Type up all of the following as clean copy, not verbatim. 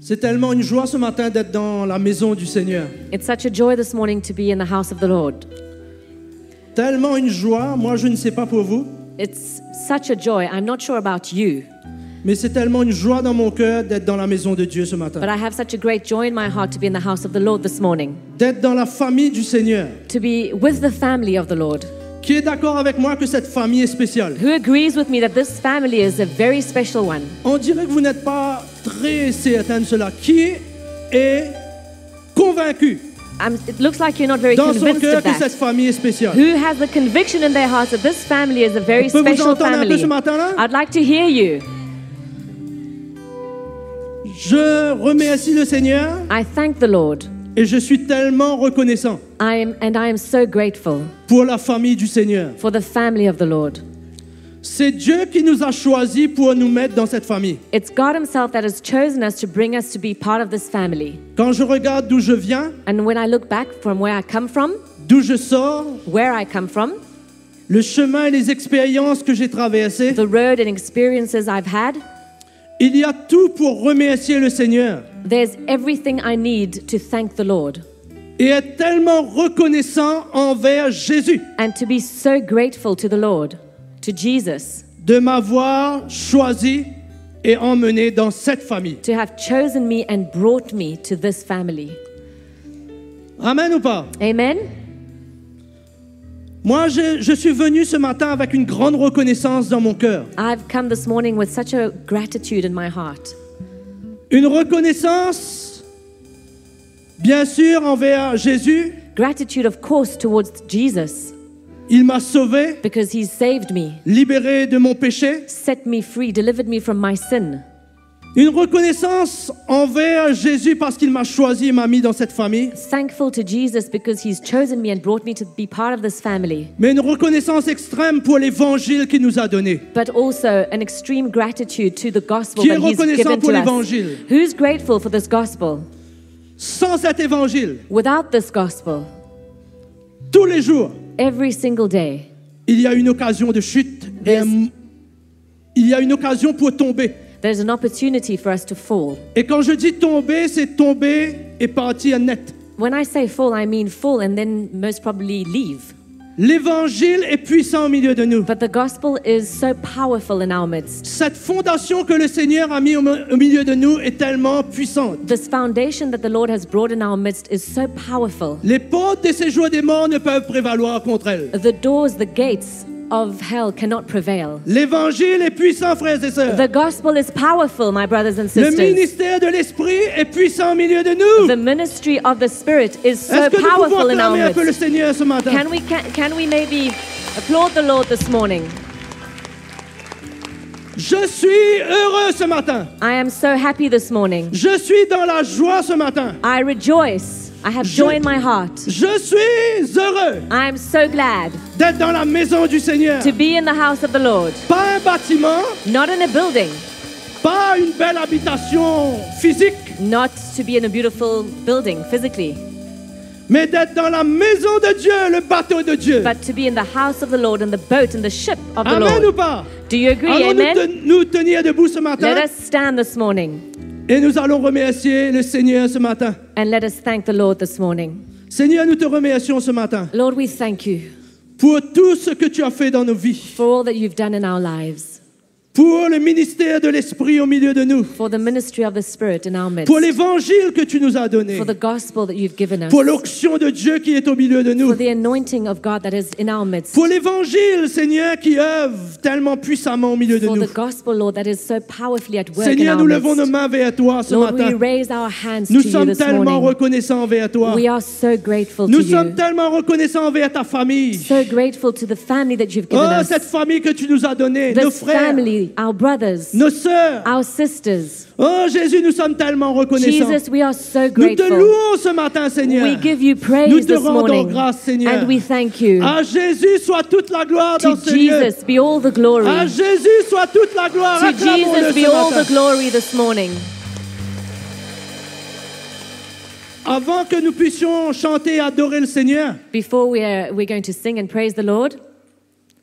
C'est tellement une joie ce matin d'être dans la maison du Seigneur. It's such a joy this morning to be in the house of the Lord. Tellement une joie, moi je ne sais pas pour vous, It's such a joy. I'm not sure about you, mais c'est tellement une joie dans mon cœur d'être dans la maison de Dieu ce matin. but I have such a great joy in my heart to be in the house of the Lord this morning, D'être dans la famille du Seigneur. to be with the family of the Lord. Qui est d'accord avec moi que cette famille est spéciale? Who agrees with me that this family is a very special one? On dirait que vous n'êtes pas très certain de cela. Qui est convaincu It looks like you're not very dans son convinced cœur of que cette that. famille est spéciale? Who has the conviction in their hearts that this family is a very On peut vous special entendre un peu family? ce matin-là? I'd like to hear you. Je remercie le Seigneur I thank the Lord. et je suis tellement reconnaissant I am so grateful pour la famille du Seigneur. for the family of the Lord. C'est Dieu qui nous a choisis pour nous mettre dans cette famille. It's God Himself that has chosen us to bring us to be part of this family. Quand je regarde d'où je viens, And when I look back from where I come from, d'où je sors, where I come from, le chemin et les expériences que j'ai traversées, the road and experiences I've had, il y a tout pour remercier le Seigneur there's everything I need to thank the Lord et être tellement reconnaissant envers Jésus and to be so grateful to the Lord, to Jesus, de m'avoir choisi et emmené dans cette famille. to have chosen me and brought me to this family. Amen ou pas? Amen? Moi, je suis venu ce matin avec une grande reconnaissance dans mon cœur. I've come this morning with such a gratitude in my heart. Une reconnaissance, bien sûr, envers Jésus. Gratitude, of course, towards Jesus, Il m'a sauvé, because He's saved me, libéré de mon péché. set me free, delivered me from my sin. Une reconnaissance envers Jésus parce qu'il m'a choisi et m'a mis dans cette famille. Thankful to Jesus because He's chosen me and brought me to be part of this family. Mais une reconnaissance extrême pour l'évangile qu'il nous a donné. But also an extreme gratitude to the gospel Qui est that He's reconnaissant given pour to us. l'évangile? Who's grateful for this gospel? Sans cet évangile, Without this gospel, tous les jours, every single day, il y a une occasion de chute. Et il y a une occasion pour tomber. there's an opportunity for us to fall. Et quand je dis tomber, c'est tomber et partir net. When I say fall, I mean fall and then most probably leave. L'évangile est puissant au milieu de nous. But the gospel is so powerful in our midst. Cette fondation que le Seigneur a mis au milieu de nous est tellement puissante. This foundation that the Lord has brought in our midst is so powerful. Les portes des séjours des morts ne peuvent prévaloir contre elle. The doors, the gates of hell cannot prevail. L'évangile est puissant, frères et sœurs. The gospel is powerful, my brothers and Le sisters. ministère de l'Esprit est puissant au milieu de nous. The ministry of the Spirit is so Est-ce que nous pouvons powerful in our acclamer un peu le midst. Seigneur ce matin? Can we maybe applaud the Lord this morning? Je suis heureux ce matin. I am so happy this morning. Je suis dans la joie ce matin. I rejoice. I have joy in my heart. Je suis heureux I am so glad d'être dans la maison du Seigneur. to be in the house of the Lord. Pas un bâtiment, Not in a building, pas une belle habitation physique, not to be in a beautiful building physically, mais d'être dans la maison de Dieu, le bateau de Dieu. but to be in the house of the Lord and the boat and the ship of the Amen ou Lord. pas? Do you agree? Allons-nous Amen? nous tenir debout ce matin Let us stand this morning et nous allons remercier le Seigneur ce matin. and let us thank the Lord this morning. Seigneur, nous te remercions ce matin Lord, we thank you pour tout ce que tu as fait dans nos vies, for all that you've done in our lives, pour le ministère de l'Esprit au milieu de nous, for the ministry of the Spirit in our midst, pour l'évangile que tu nous as donné, for the gospel that you've given us, pour l'onction de Dieu qui est au milieu de nous, for the anointing of God that is in our midst, pour l'évangile, Seigneur, qui œuvre tellement puissamment au milieu de for nous. the gospel, Lord, that is so powerfully at work Seigneur, in nous our levons nos midst. mains vers toi ce Lord, we matin. raise our hands Nous to you sommes this tellement morning. reconnaissants envers toi. We are so grateful to Nous sommes you, tellement reconnaissants envers ta famille. so grateful to the family that you've given Oh, us, cette famille que tu nous as donnée, nos this frères, family, our brothers, nos sœurs. our sisters. Oh, Jésus, nous sommes tellement reconnaissants. Jesus, we are so Nous te grateful. louons ce matin, Seigneur. We give you Nous praise te this rendons morning, grâce, Seigneur. and we thank you. À Jésus soit toute la gloire To dans ce lieu. Jesus be all the glory. À Jésus soit toute la gloire. To Acclamons-le Jesus be ce all matin. the glory this morning. Avant que nous puissions chanter et adorer le Seigneur, Before we're going to sing and praise the Lord,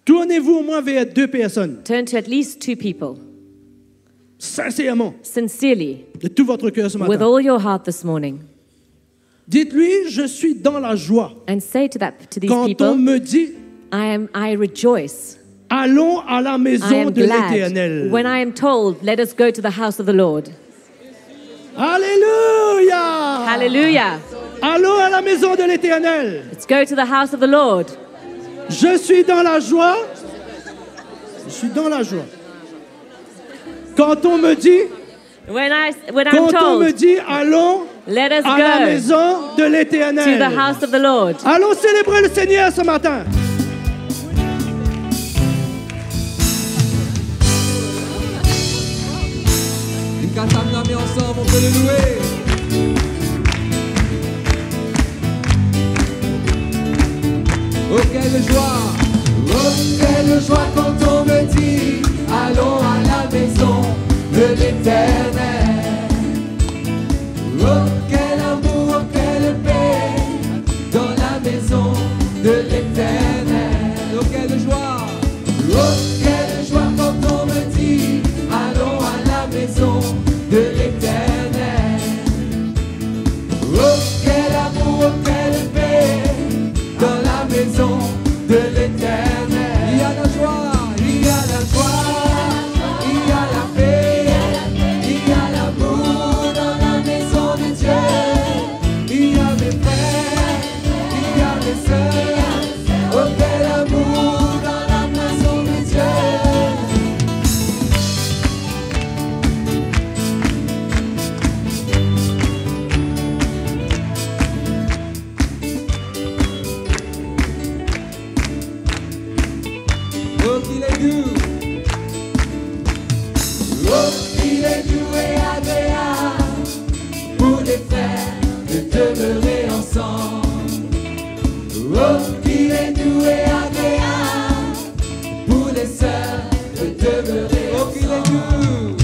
tournez-vous au moins vers deux personnes. turn to at least two people. sincèrement, sincerely, de tout votre cœur ce with matin. all your heart this morning, Dites-lui, je suis dans la joie. and say to these Quand on people, me dit, I rejoice. allons à la I maison am de glad l'Éternel. when I am told, let us go to the house of the Lord. Alléluia! Hallelujah. Allons à la maison de l'Éternel. Let's go to the house of the Lord. Je suis dans la joie. Je suis dans la joie. Quand on me dit, When I'm quand on me told, dit, allons let us à la go maison de to the l'Éternel. house of the Lord. Allons célébrer le Seigneur ce matin. Une cantame d'ami ensemble, on peut le louer. Oh quelle joie, oh quelle joie quand on me dit allons à la maison de l'Éternel. Oh quel amour, oh quelle paix dans la maison de l'Éternel. Oh quelle joie, oh quelle joie quand on me dit allons à la maison de l'Éternel. Oh quel amour, oh quelle paix dans la maison de l'Éternel. Il y a la joie, il y a la joie, il y a la paix, il y a l'amour dans la maison de Dieu. Il y a mes frères, il y a mes sœurs, oh quel amour dans la maison de Dieu. Oh qu'il est doux, oh qu'il est doux et agréable pour les frères de demeurer ensemble. Oh qu'il est doux et agréable pour les sœurs de demeurer ensemble. Oh qu'il est doux,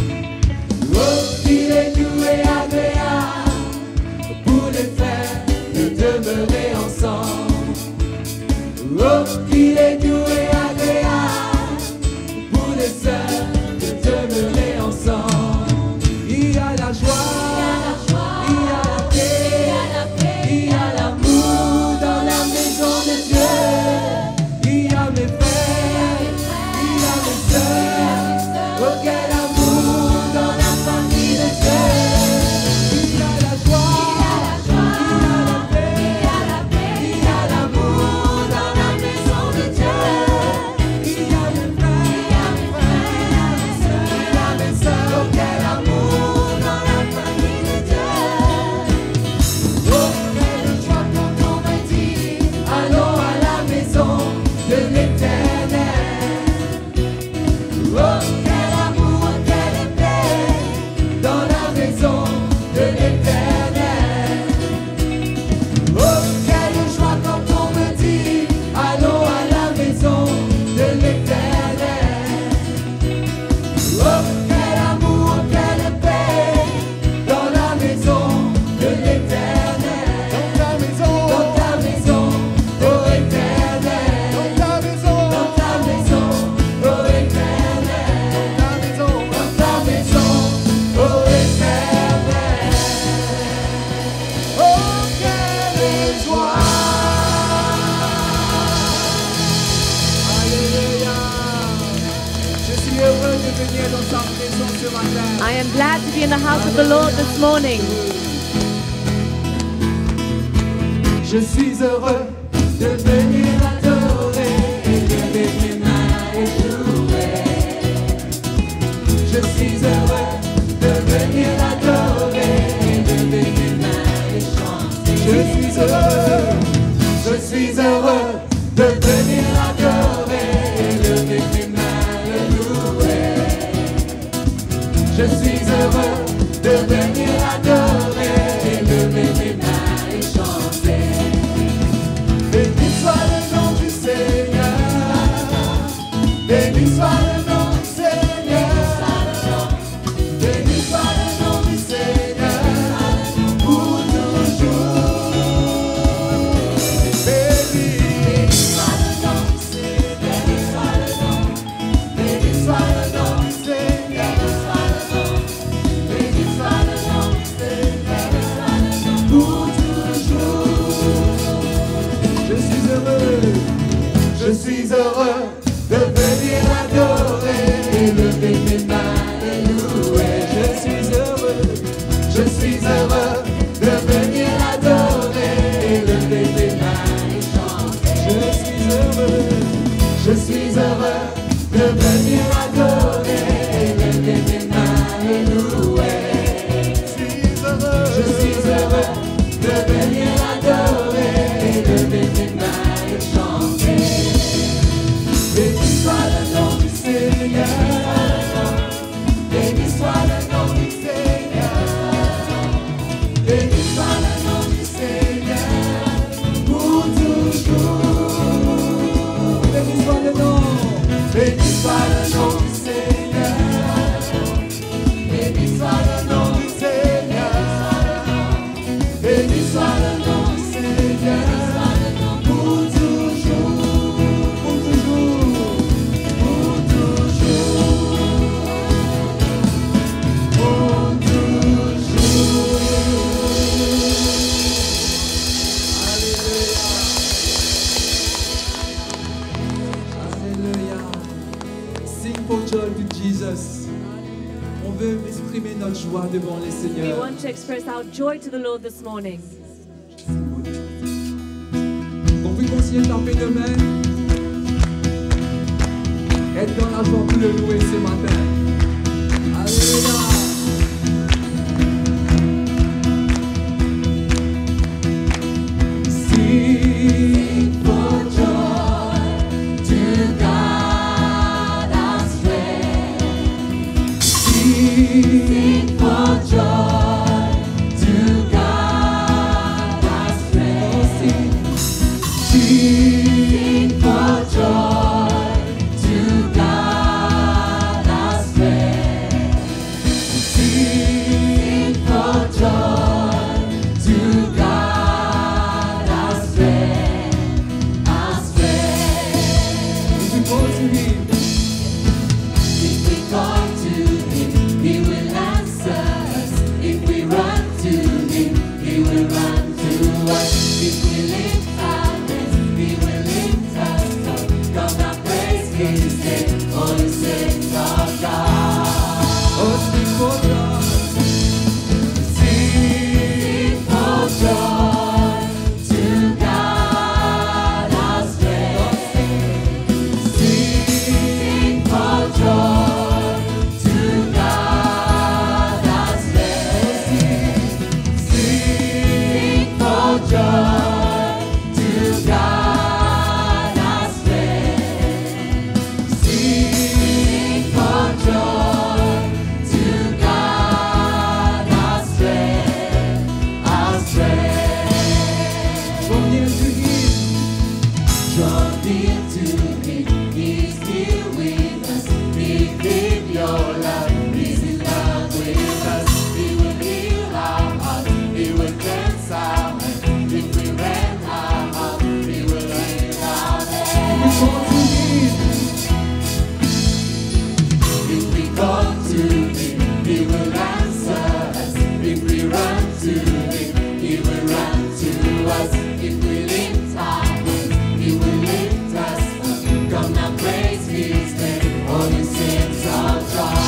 oh qu'il est doux et agréable pour les frères de demeurer ensemble. Oh qu'il est doux et agréable pour les sœurs de demeurer ensemble. Il y a la joie, il y a la paix, il y a l'amour dans la maison de Dieu. Il y a mes frères, il y a mes sœurs, oh quel amour dans la famille de Dieu. Il y a la joie, il y a la paix, il y a l'amour dans la maison de Dieu. Il y a mes frères, il y a mes sœurs, oh quel amour dans la famille de Dieu. Oh quelle joie quand on me dit allons à la maison de l'Éternel. Oh quel amour, quelle paix dans la maison de l'Éternel. Oh quelle joie quand on me dit allons à la maison de l'Éternel. Oh quel amour, quelle paix dans la maison de l'Éternel. Dans ta maison, oh Éternel. Dans ta maison, oh Éternel. Dans ta maison, oh Éternel. Oh quelle joie. Alléluia. Je suis heureux de venir dans sa maison ce matin. I am glad to be in the house of the Lord this morning. Je suis heureux de venir adorer et lever mes mains et jouer. Je suis heureux de venir adorer et lever mes mains et chanter. Je suis heureux de venir adorer et lever mes mains et louer. Je suis heureux de venir adorer et lever mes mains et chanter. Béni soit le nom du Seigneur. Béni soit le nom du Seigneur. Béni soit le nom du suis heureux de venir adorer et lever mes mains et louer. Je suis heureux de venir adorer et lever mes mains et chanter. Je suis heureux de venir adorer et lever mes mains et louer. Je suis heureux de venir adorer et lever mes mains et chanter. Béni soit le nom du Seigneur, béni soit le nom du Seigneur, béni soit le nom du Seigneur pour toujours. Béni soit le nom du Seigneur, béni soit le nom du Seigneur, béni soit le nom du Seigneur pour toujours, pour toujours, pour toujours, pour toujours. Alléluia. Sing for joy to Jesus. On veut exprimer notre joie devant le We Seigneur. want to express our joy to the Lord this morning. On peut continuer de taper de main. Être dans la joie pour le louer ce matin. Alléluia. Sing for joy to God our strength. Sing for joy to God our strength. Sing for joy to God our strength. Sing for joy to God our strength, our strength. If we go to Him, If we call to Him, He will answer us. If we run to Him, He will run to us. If we lift our hands, He will lift us up. Come now, praise His name, all the saints of God. oh, sing for joy. Sing for joy to God our strength. Sing for joy to God our strength. Sing for joy to God our strength. Sing for joy to God our strength, our strength. Draw near to Him. Draw near to Him, He's here with us. Reveal your love, He's in love with us. He will heal our heart, He will cleanse our hands. If we rend our heart, He will heal our hands. If we call to Him, He will answer us. If we run to Him, He will run to us. If we lift our hands, He will lift us up. Come now, praise His name, all the saints of God.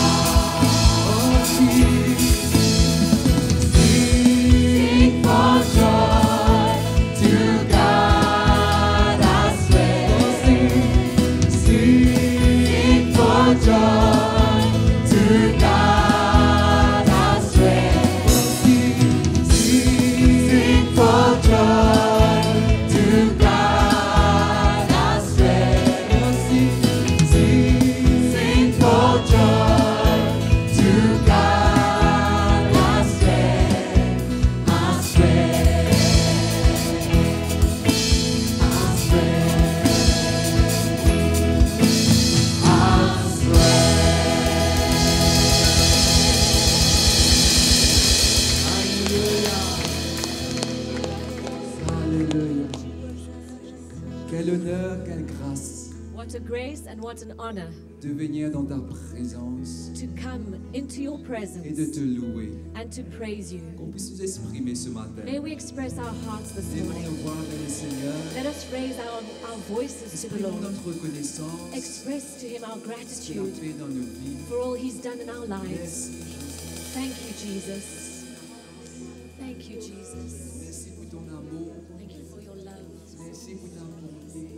Sing for joy to God our strength. Sing for joy to God our strength. Sing for joy to God our strength. Sing for joy to God our strength, our strength, our strength, our Alléluia. Quel honneur, quelle grâce What a grace and what an honor de venir dans ta présence to come into your et de presence te louer. and to praise you. Qu'on puisse nous exprimer ce matin. May we express our hearts this Élevons morning. nos voix vers le Seigneur. Let us raise our voices to the Exprimons Lord. notre reconnaissance Express to Him our de la gratitude paix dans nos vies. for all He's done in our lives. Merci, Jésus. Thank you, Jesus. Thank you, Jesus. Merci pour ton amour. Thank you for your love. Merci pour ta bonté.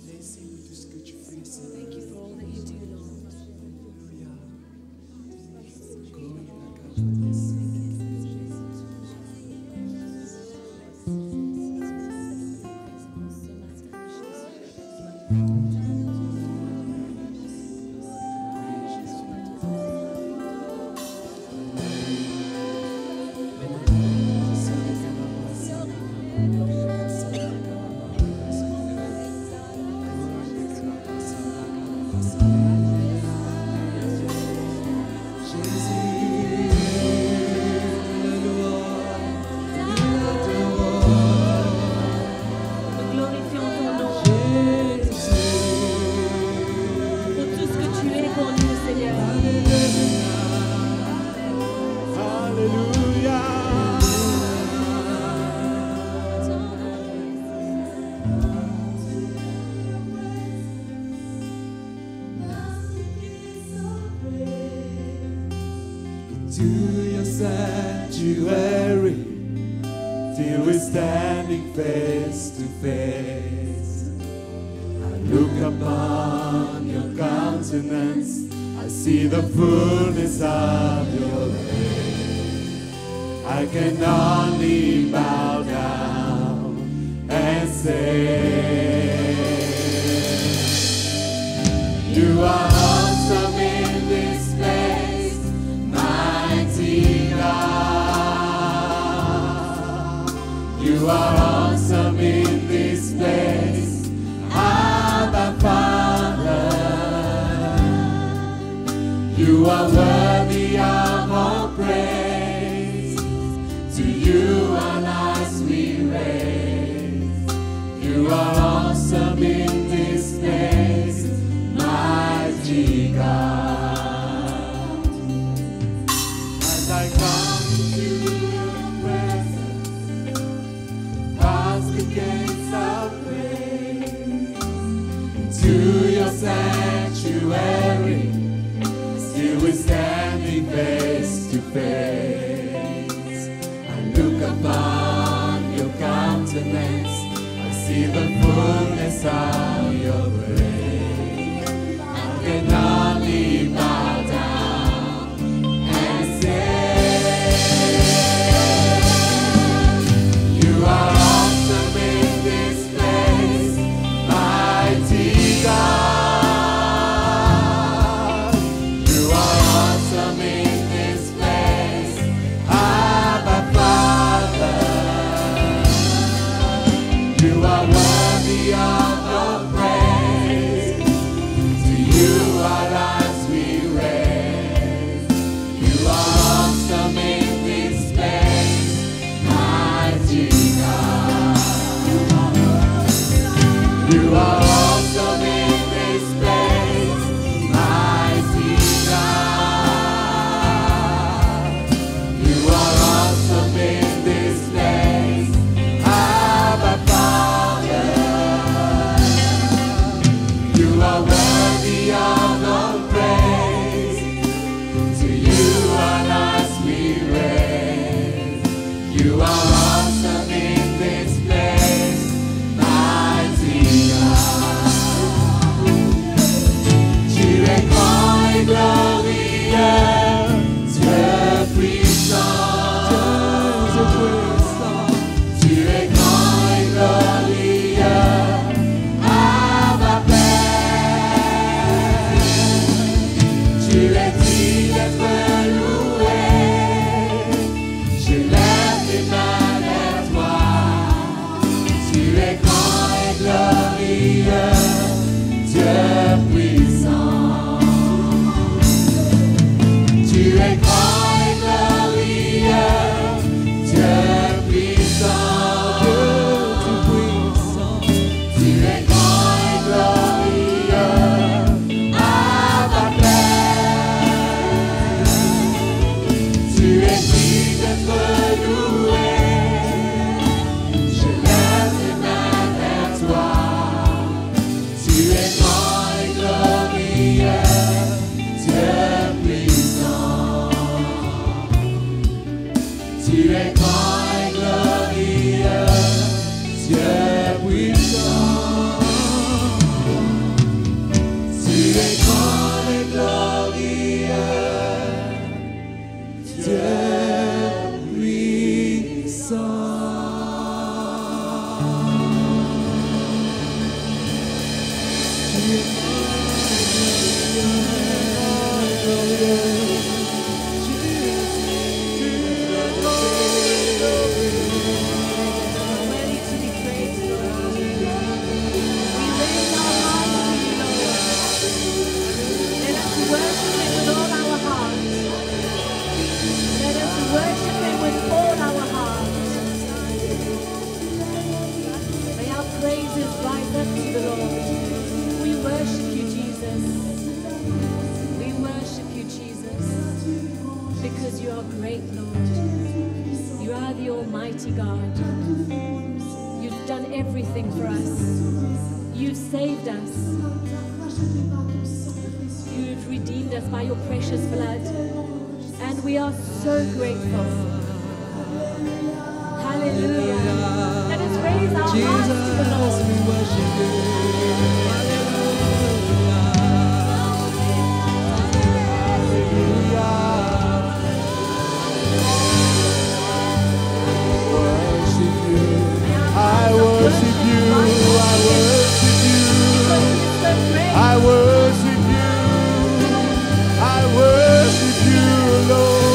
Merci pour tout ce que tu fais, Seigneur. Thank you for all that you do, Lord. Alléluia. Nous glorifions ton nom pour tout ce que tu es pour nous, Seigneur. Alléluia. To your sanctuary, till we're standing face to face. I look upon your countenance, I see the fullness of your grace. I can only bow down and say, you are awesome in this place, mighty God. You are awesome in this place, Abba Father. You are worthy of all praise. To you our lives we raise. You are awesome in this place, mighty God. As I come to your presence, past the gates of praise, to your sanctuary, still we're standing face to face. I look upon your countenance, I see the fullness of your grace. I can only bow down and say, you are awesome in this place, mighty God. You are awesome in this place, Abba Father. You are worthy of your praise. d'être loué. Je lève mes mains vers toi. Tu es grand et glorieux, Dieu puissant. Tu es grand et glorieux, Dieu puissant. Tu es grand et glorieux, Dieu puissant. Worthy to be praised, Lord. We raise our hearts to you, Lord. Let us worship Him with all our hearts. Let us worship Him with all our hearts. May our praises rise up to the Lord. We worship you, Jesus. We worship you, Jesus, because you are great, Lord. You are the Almighty God. You've done everything for us. You've saved us. You've redeemed us by your precious blood. And we are so grateful. Hallelujah. Let us raise our hearts to the Lord. we worship you. I worship you, I worship you, I worship you, I worship you, Lord.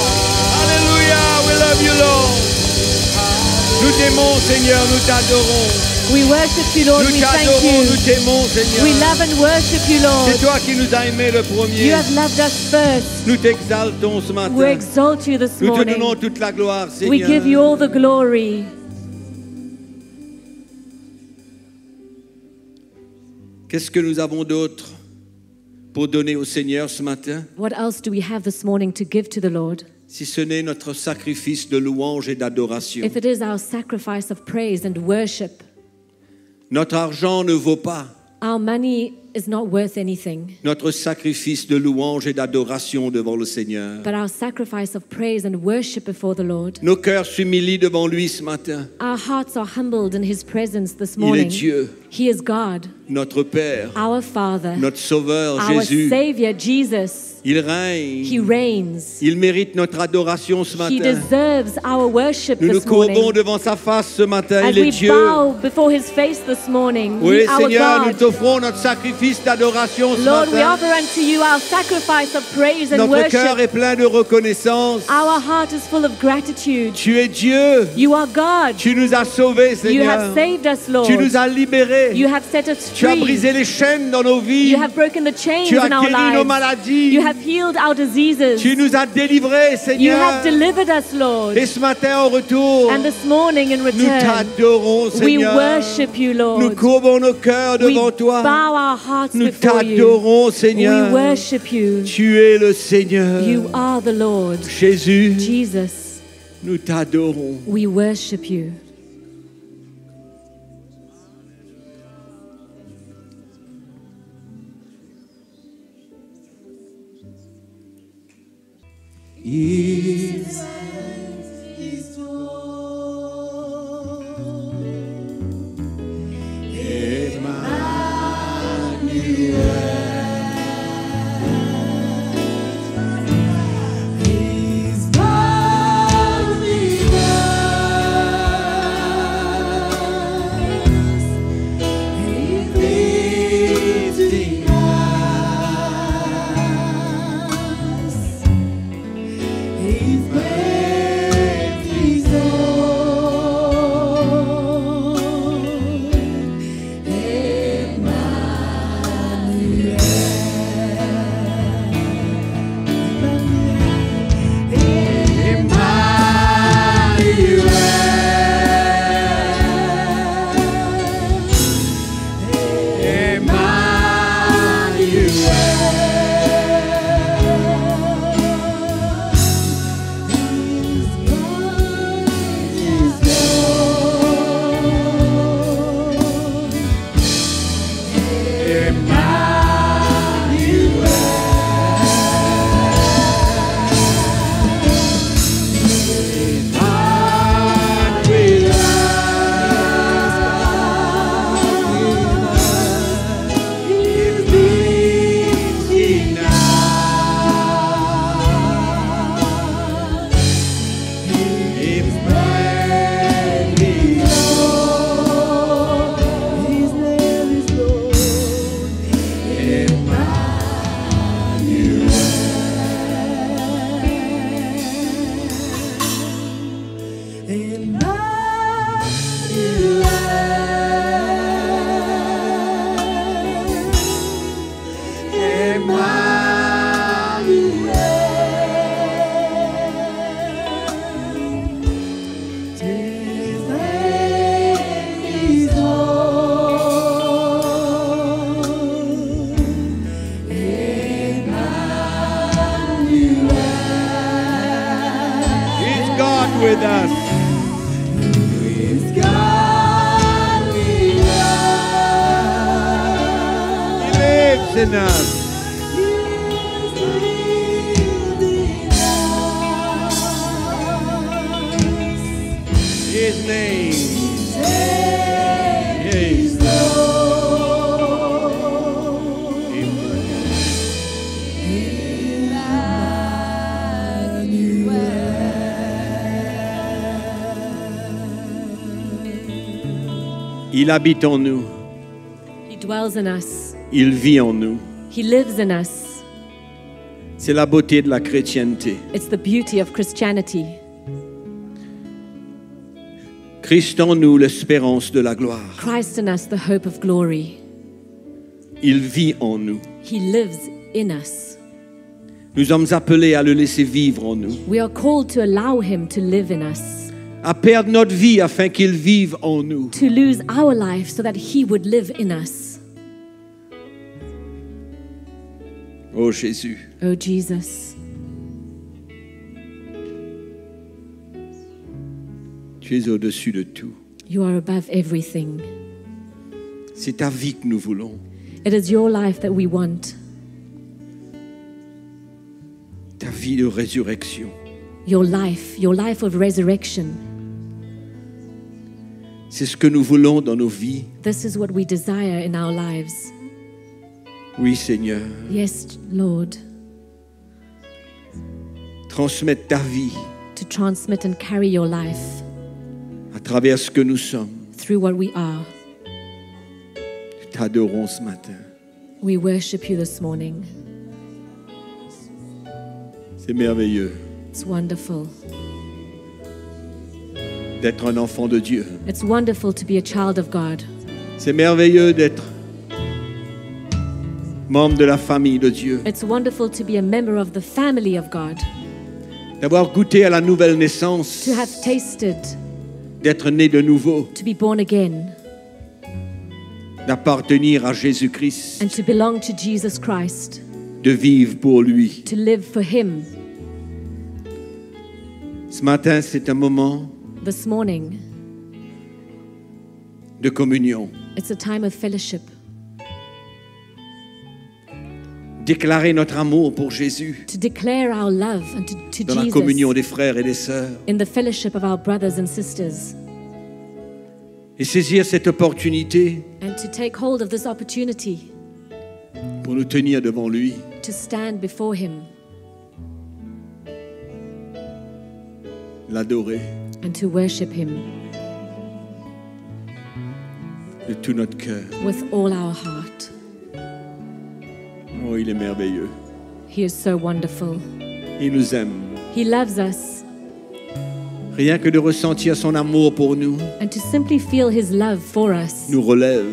Alléluia, we love you, Lord. Nous t'aimons, Seigneur, nous t'adorons. We worship you, Lord. Nous We thank t'adorons, nous you. t'aimons, Seigneur. We love and worship you, Lord. C'est toi qui nous as aimés le You premier. have loved us first. Nous t'exaltons ce matin. We exalt you this Nous te donnons morning. toute la gloire, Seigneur. We give you all the glory. Qu'est-ce que nous avons d'autre pour donner au Seigneur ce matin, What else do we have this morning to give to the Lord? si ce n'est notre sacrifice de louange et d'adoration? If it is our sacrifice of praise and worship, Notre argent ne vaut pas our money is not worth anything, notre sacrifice de louange et d'adoration devant le Seigneur. but our sacrifice of praise and worship before the Lord. Nos cœurs s'humilient devant lui ce matin. Our hearts are humbled in His presence this Il est morning. Dieu, He is God, notre Père, our Father, notre Sauveur, our Jésus. Savior, Jesus. Il He règne. reigns. Il mérite notre adoration ce He matin. deserves our worship Nous nous this courbons morning. devant sa face ce matin. As Il est we Dieu. bow before His face this morning, Oui, He, our Seigneur, nous God. t'offrons notre sacrifice d'adoration ce Lord, we matin. offer unto you our sacrifice of praise and Notre cœur worship. est plein de reconnaissance. Our heart is full of gratitude. Tu es Dieu. You are God. Tu nous as sauvés, You Seigneur. have saved us, Lord. Tu nous as libérés. You have set us Tu as free. brisé les chaînes dans nos vies. You have broken the chains Tu as in our guéri nos lives. maladies. You have healed our diseases. Tu nous as délivrés, You Seigneur. have delivered us, Lord. Et ce matin, en retour, And this morning in nous return, t'adorons, we Seigneur. worship you, Nous Lord. courbons nos cœurs We devant toi. bow our hearts Nous before you. t'adorons, We Seigneur. worship you. Tu es le Seigneur. You are the Lord. Jésus, Jesus, nous t'adorons. we worship you. With us. He lives in us. His name is Il habite en nous. He dwells in us. Il vit en nous. He lives in us. C'est la beauté de la chrétienté. It's the beauty of Christianity. Christ en nous, l'espérance de la gloire. Christ in us, the hope of glory. Il vit en nous. He lives in us. Nous sommes appelés à le laisser vivre en nous, We are called to allow him to live in us, à perdre notre vie afin qu'il vive en nous. to lose our life so that he would live in us. Oh Jésus, Oh Jesus, tu es au-dessus de tout. you are above everything. C'est ta vie que nous voulons. It is your life that we want, Ta vie de résurrection. your life of resurrection. C'est ce que nous voulons dans nos vies. This is what we desire in our lives. Oui Seigneur, Yes, Lord, transmettre ta vie to transmit and carry your life à travers ce que nous sommes. through what we are. Nous t'adorons ce matin. We worship you this morning. C'est merveilleux It's wonderful. d'être un enfant de Dieu. It's wonderful to be a child of God. C'est merveilleux d'être membre de la famille de Dieu. It's wonderful to be a member of the family of God, D'avoir goûté à la nouvelle naissance, to have tasted, d'être né de nouveau, to be born again, d'appartenir à Jésus-Christ, and to belong to Jesus Christ, de vivre pour lui. to live for him. Ce matin, c'est un moment This morning, de communion. it's a time of fellowship. Déclarer notre amour pour Jésus To declare our love and to dans la communion Jesus des frères et des sœurs in the fellowship of our brothers and sisters, et saisir cette opportunité and to take hold of this opportunity pour nous tenir devant lui. to stand before him L'adorer and to worship him de tout notre cœur. with all our heart. Oh, il est merveilleux. He is so wonderful. Il nous aime. He loves us, Rien que de ressentir son amour pour nous and to simply feel his love for us nous relève.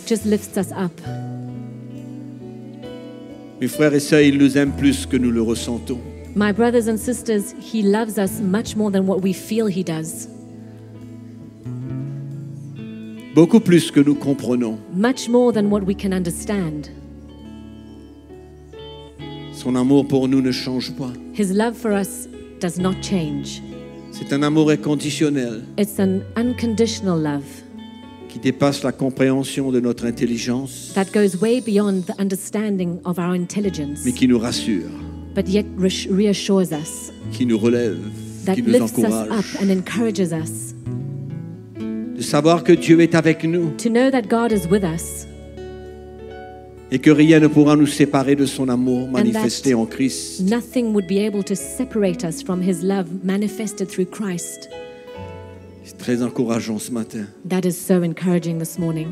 just lifts us up. Mes frères et sœurs, il nous aime plus que nous le ressentons. My brothers and sisters, he loves us much more than what we feel he does, Beaucoup plus que nous comprenons. much more than what we can understand. Son amour pour nous ne change pas. His love for us does not change. C'est un amour inconditionnel It's an unconditional love qui dépasse la compréhension de notre intelligence, that goes way beyond the understanding of our intelligence, mais qui nous rassure, but yet reassures us, qui nous relève, that qui nous lifts us encourage. up and encourages us. De savoir que Dieu est avec nous To know that God is with us et que rien ne pourra nous séparer de son amour manifesté en Christ. nothing would be able to separate us from his love manifested through Christ. C'est très encourageant ce matin. That is so encouraging this morning.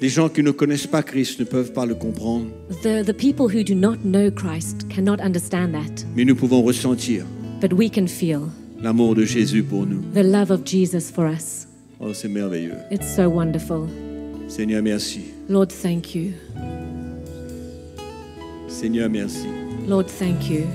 Les gens qui ne connaissent pas Christ ne peuvent pas le comprendre, The people who do not know Christ cannot understand that, mais nous pouvons ressentir but we can feel l'amour de Jésus pour nous. the love of Jesus for us. Oh, c'est merveilleux. It's so wonderful. Seigneur, merci. Lord, thank you. Seigneur, merci. Lord, thank you.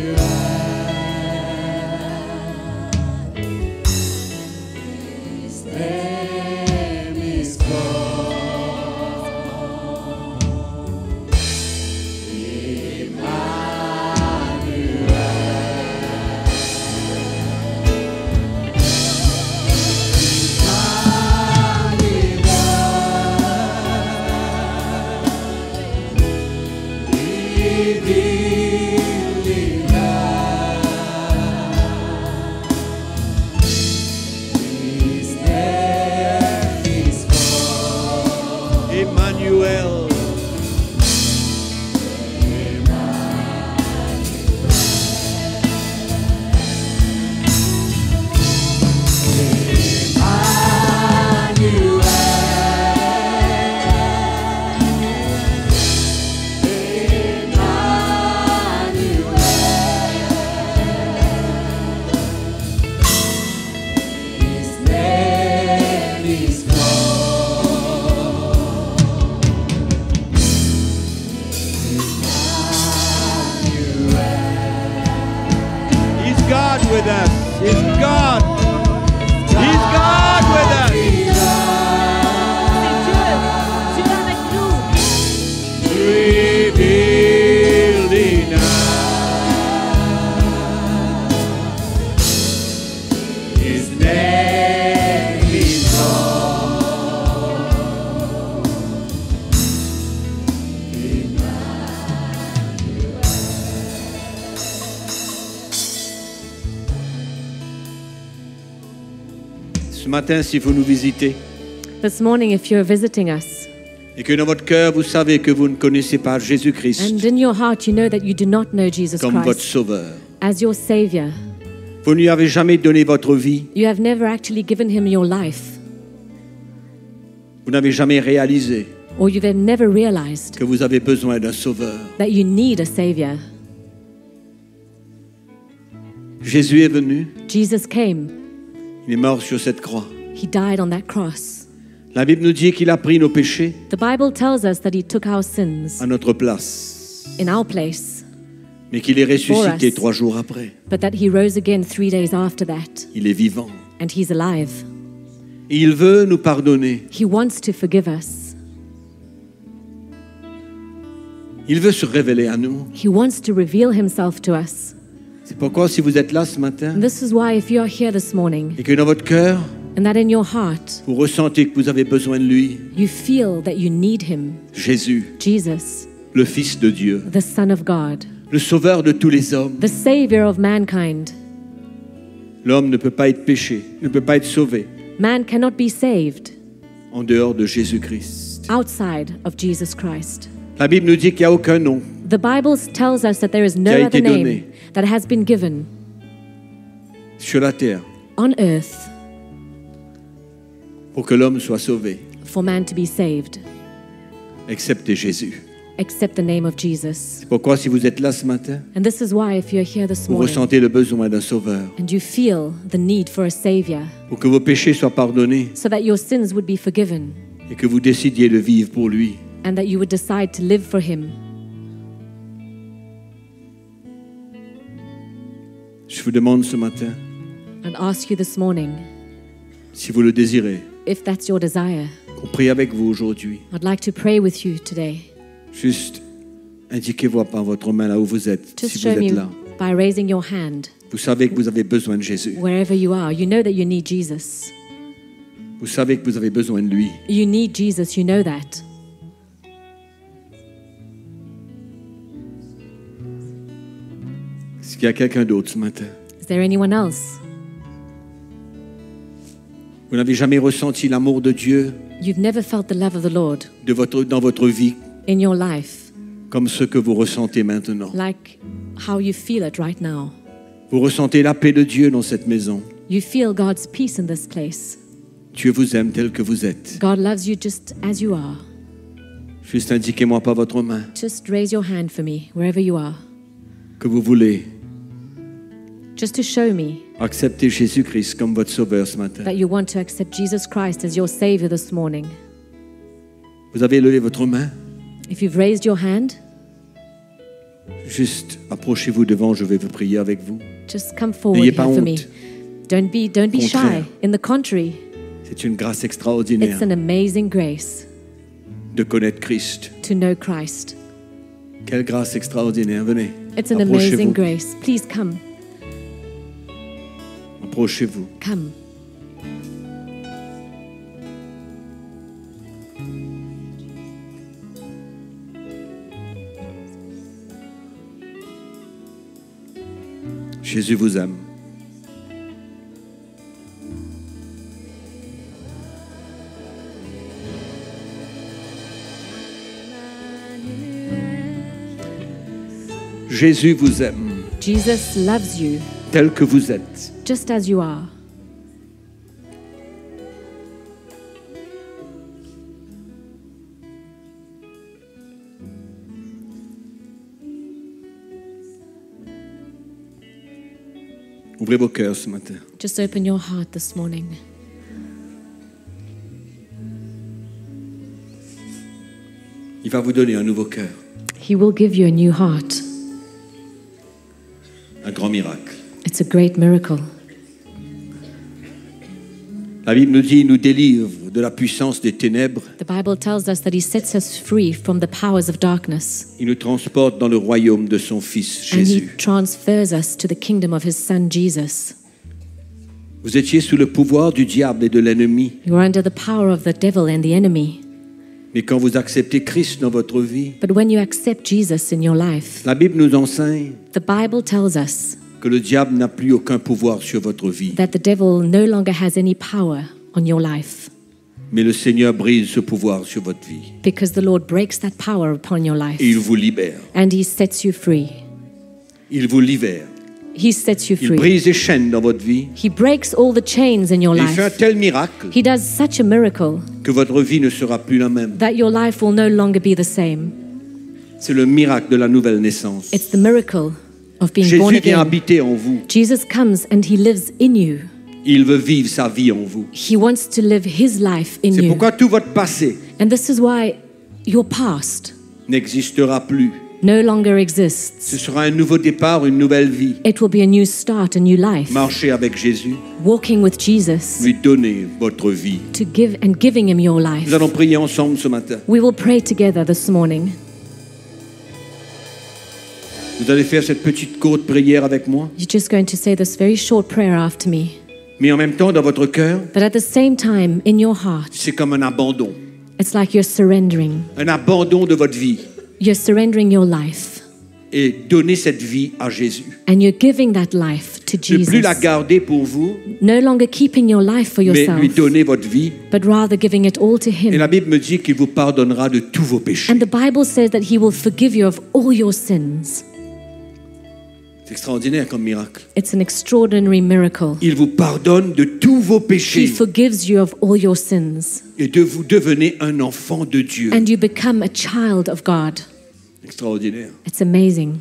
Emmanuel. Emmanuel. God with us. He's God. He's God with us. Dieu avec nous. Revealing us His name is Ce matin, si vous nous visitez This morning, if you're visiting us, et que dans votre cœur, vous savez que vous ne connaissez pas Jésus-Christ and in your heart you know that you do not know Jesus comme votre Christ sauveur, as your Savior, vous ne lui avez jamais donné votre vie, you have never actually given Him your life, vous n'avez jamais réalisé or you've never realized que vous avez besoin d'un sauveur. that you need a Savior. Jésus est venu, Jesus came. il est mort sur cette croix. He died on that cross. La Bible nous dit qu'il a pris nos péchés The Bible tells us that He took our sins à notre place, in our place, mais qu'il est ressuscité us. 3 jours après. but that He rose again 3 days after that, Il est vivant. and He's alive. Et il veut nous pardonner. He wants to forgive us. Il veut se révéler à nous. He wants to reveal Himself to us. C'est pourquoi si vous êtes là ce matin And this is why if you are here this morning, et que dans votre cœur, and that in your heart vous ressentez que vous avez besoin de lui, you feel that you need Him, Jésus, Jesus, le Fils de Dieu, the Son of God, le Sauveur de tous les hommes. the Savior of mankind. L'homme ne peut pas être péché, ne peut pas être sauvé Man cannot be saved en dehors de Jésus-Christ. outside of Jesus Christ. La Bible nous dit qu'il n'y a aucun nom The Bible tells us that there is no Qui a other été name donné. that has been given sur la terre on earth pour que l'homme soit sauvé, for man to be saved excepté Jésus. except the name of Jesus. C'est pourquoi si vous êtes là ce matin, And this is why if you're here this vous morning ressentez le besoin d'un sauveur, and you feel the need for a Savior pour que vos péchés soient pardonnés so that your sins would be forgiven et que vous décidiez de vivre pour lui, and that you would decide to live for Him, je vous demande ce matin, and ask you this morning, si vous le désirez, if that's your desire, qu'on prie avec vous aujourd'hui. I'd like to pray with you today. Juste indiquez-moi par votre main là où vous êtes, Just si vous show êtes me là. by raising your hand Vous savez que vous avez besoin de Jésus. wherever you are. You know that you need Jesus. Vous savez que vous avez besoin de lui. You need Jesus, you know that. Est-ce qu'il y a quelqu'un d'autre ce matin? Is there anyone else? Vous n'avez jamais ressenti l'amour de Dieu You've never felt the love of the Lord dans votre vie in your life comme ce que vous ressentez maintenant. like how you feel it right now. Vous ressentez la paix de Dieu dans cette maison. You feel God's peace in this place. Dieu vous aime tel que vous êtes. God loves you just as you are. Juste indiquez-moi par votre main Just raise your hand for me, wherever you are. que vous voulez Just to show me accepter Jésus-Christ comme votre sauveur ce matin. that you want to accept Jesus Christ as your Savior this morning. Vous avez levé votre main. If you've raised your hand, Juste approchez-vous devant, je vais vous prier avec vous. just come forward N'ayez here pas for me. honte. Don't be shy. Contraire. In the contrary, C'est une grâce extraordinaire it's an amazing grace de connaître Christ. to know Christ. Quelle grâce extraordinaire. Venez, It's an amazing approchez-vous. grace. Please come. Approchez-vous. Come. Jésus vous aime. Jésus vous aime, Jesus loves you tel que vous êtes. just as you are. Ouvrez vos cœurs ce matin. Just open your heart this morning. Il va vous donner un nouveau cœur, He will give you a new heart. un grand miracle. It's a great miracle. La Bible nous dit, il nous délivre de la puissance des ténèbres. The Bible tells us that He sets us free from the powers of darkness, Il nous transporte dans le royaume de son Fils and He Jésus. transfers us to the kingdom of His Son Jesus. Vous étiez sous le pouvoir du diable et de l'ennemi. You are under the power of the devil and the enemy. Mais quand vous acceptez Christ dans votre vie, But when you accept Jesus in your life, la Bible nous enseigne the Bible tells us que le diable n'a plus aucun pouvoir sur votre vie. that the devil no longer has any power on your life, Mais le Seigneur brise ce pouvoir sur votre vie. because the Lord breaks that power upon your life, Et il vous libère. and He sets you free. Il vous libère. He sets you Il free. brise les chaînes dans votre vie. He breaks all the chains in your Et il fait un life. tel miracle He does such a miracle que votre vie ne sera plus la même. that your life will no longer be the same. C'est le miracle de la nouvelle naissance. It's the miracle of being born Jésus vient again. habiter en vous. Jesus comes and He lives in you. Il veut vivre sa vie en vous. He wants to live His life in C'est you. pourquoi tout votre passé And this is why your past n'existera plus. no longer Ce exists. sera un nouveau départ, une nouvelle vie. It will be a new start, a new life. Marchez avec Jésus, Walking with Jesus, lui donnez votre vie. to give and giving Him your life. Nous allons prier ensemble ce matin. We will pray together this morning. Vous allez faire cette petite courte prière avec moi. You're just going to say this very short prayer after me. Mais en même temps, dans votre cœur, But at the same time, in your heart, c'est comme un abandon. it's like you're surrendering. Un abandon de votre vie. You're surrendering your life. Et donnez cette vie à Jésus. And you're giving that life to Ne plus la Jesus. garder pour vous, No longer keeping your life for mais yourself, lui donner votre vie. but rather giving it all to Et Him. la Bible me dit qu'il vous pardonnera de tous vos péchés. And the Bible says that He will forgive you of all your sins. C'est extraordinaire comme miracle. It's an extraordinary miracle. Il vous pardonne de tous vos He péchés forgives you of all your sins. et vous devenez un enfant de Dieu. And you become a child of God. Extraordinaire. It's amazing.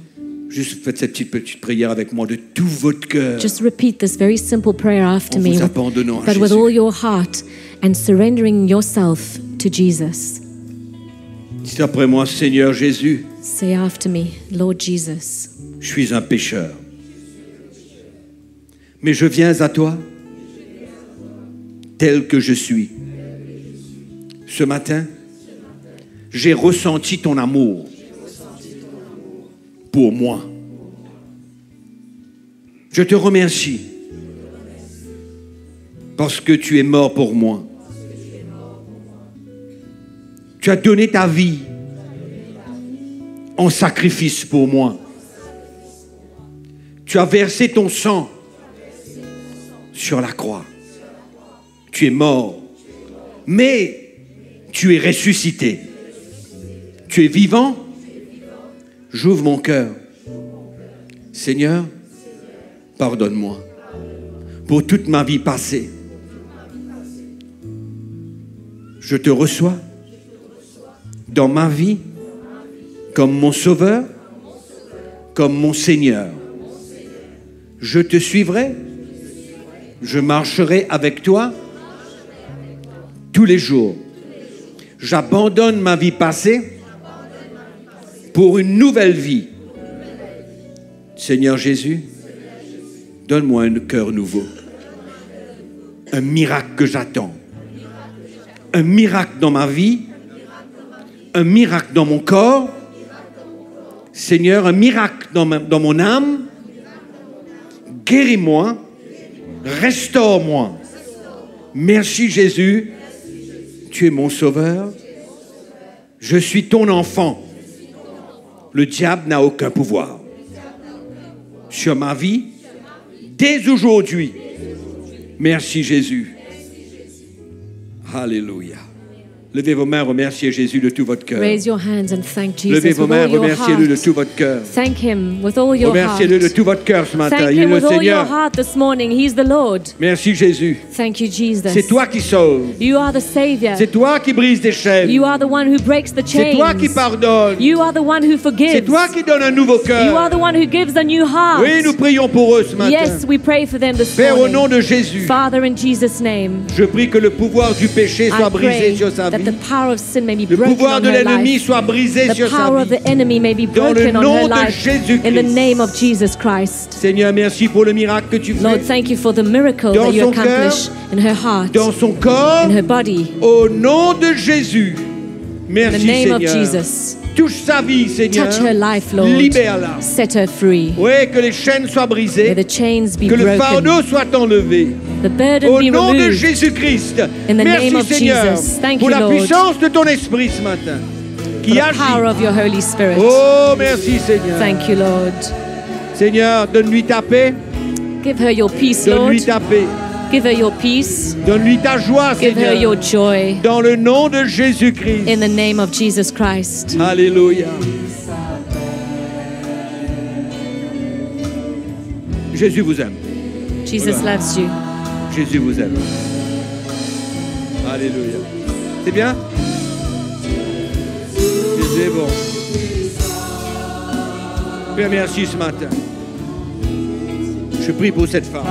Juste faites cette petite prière avec moi de tout votre cœur. Just repeat this very simple prayer after En me, vous abandonnant à but with Jésus. all your heart and surrendering yourself to Jesus. Dites après moi, Seigneur Jésus, Say after me, Lord Jesus, je suis un pécheur. Mais je viens à toi tel que je suis. Ce matin, j'ai ressenti ton amour pour moi. Je te remercie parce que tu es mort pour moi. Tu as donné ta vie en sacrifice pour moi. Tu as versé ton sang sur la croix. Tu es mort, mais tu es ressuscité. Tu es vivant. J'ouvre mon cœur. Seigneur, pardonne-moi pour toute ma vie passée. Je te reçois dans ma vie comme mon Sauveur, comme mon Seigneur. Je te suivrai, je marcherai avec toi tous les jours. J'abandonne ma vie passée pour une nouvelle vie. Seigneur Jésus, donne-moi un cœur nouveau, un miracle que j'attends, un miracle dans ma vie, un miracle dans mon corps, Seigneur, un miracle dans mon âme. Guéris-moi, restaure-moi. Merci Jésus, tu es mon sauveur. Je suis ton enfant. Le diable n'a aucun pouvoir sur ma vie, dès aujourd'hui. Merci Jésus. Alléluia. Levez vos mains, remerciez Jésus de tout votre cœur. Raise your hands and thank Jesus Levez with vos mains, all your remerciez-le de heart. tout votre cœur. Thank Him with all your heart. Remerciez-le de tout votre cœur ce matin. Thank Il est Him le with all your Seigneur. heart this morning. He's the Lord. Merci Jésus. Thank you, Jesus. C'est toi qui sauves. You are the Savior. C'est toi qui brises des chaînes. You are the one who breaks the C'est chains. toi qui pardonnes. You are the one who forgives. C'est toi qui donnes un nouveau You are cœur. the one who gives a new heart. Oui, nous prions pour eux ce matin. Yes, we pray for them this Père, au nom morning. de Jésus, Father, in Jesus' name, je prie que le pouvoir du péché I soit brisé pray sur sa that vie. the power of sin may be Le broken pouvoir on de her l'ennemi life. soit brisé The sur sa power of vie. the enemy may be Dans le broken on nom her de life. Jésus-Christ. In the name of Jesus Christ. Seigneur, merci pour le miracle que tu Lord, fais thank you for the miracle Dans that you son accomplish in her heart, dans son corps. in her body. Au nom de Jésus. In Merci the name of Seigneur. Jesus. Touche sa vie, Seigneur. Touch her life, Lord. Libère-la. Set her free. Oui, que les chaînes soient May brisées. the chains be Que le broken. fardeau soit enlevé. The burden Au be nom de removed. Jésus-Christ. In the Merci name of Seigneur Jesus. Thank pour you, la Lord. puissance de ton esprit ce matin. For Qui the power agit. of your Holy Spirit. Oh, merci Seigneur. Thank you, Lord. Seigneur, donne-lui ta paix. Give her your peace, Lord. Donne-lui ta paix. Give her your peace. Donne-lui ta joie, Give her Seigneur. your joy. Dans le nom de Jésus-Christ. In the name of Jesus Christ. Alléluia. Jésus vous aime. Jesus loves you. Jésus vous aime. Alléluia. C'est bien? Jésus est bon. Père, merci ce matin. Je prie pour cette femme.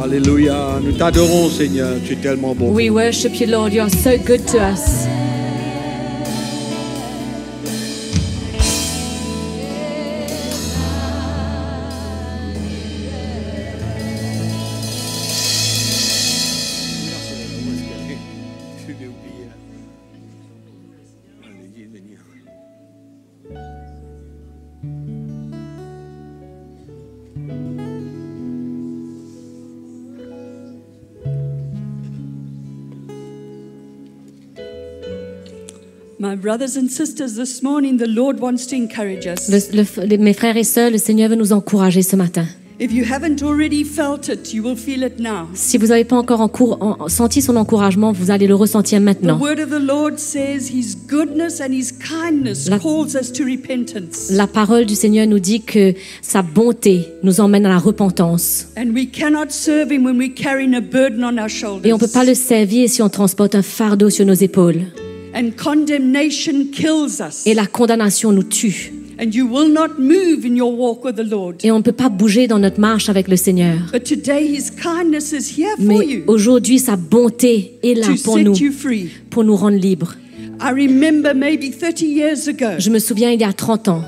Alléluia. Nous t'adorons, Seigneur. Tu es tellement bon. We worship you, Lord. You are so good to us. My brothers and sisters, this morning the Lord wants to encourage us. Mes frères et sœurs, le Seigneur veut nous encourager ce matin. If you haven't already felt it, you will feel it now. Si vous n'avez pas encore senti son encouragement, vous allez le ressentir The maintenant. word of the Lord says His goodness and His kindness La- calls us to repentance. La parole du Seigneur nous dit que sa bonté nous emmène à la repentance. And we cannot serve Him when we're carrying a burden on our shoulders. Et on ne peut pas le servir si on transporte un fardeau sur nos épaules. And condemnation kills us. Et la condamnation nous tue. And you will not move in your walk with the Lord. Et on ne peut pas bouger dans notre marche avec le Seigneur. But today His kindness is here for Mais you aujourd'hui, sa bonté est là to pour set nous, you free. pour nous rendre libres. I remember maybe 30 years ago, Je me souviens, il y a 30 ans,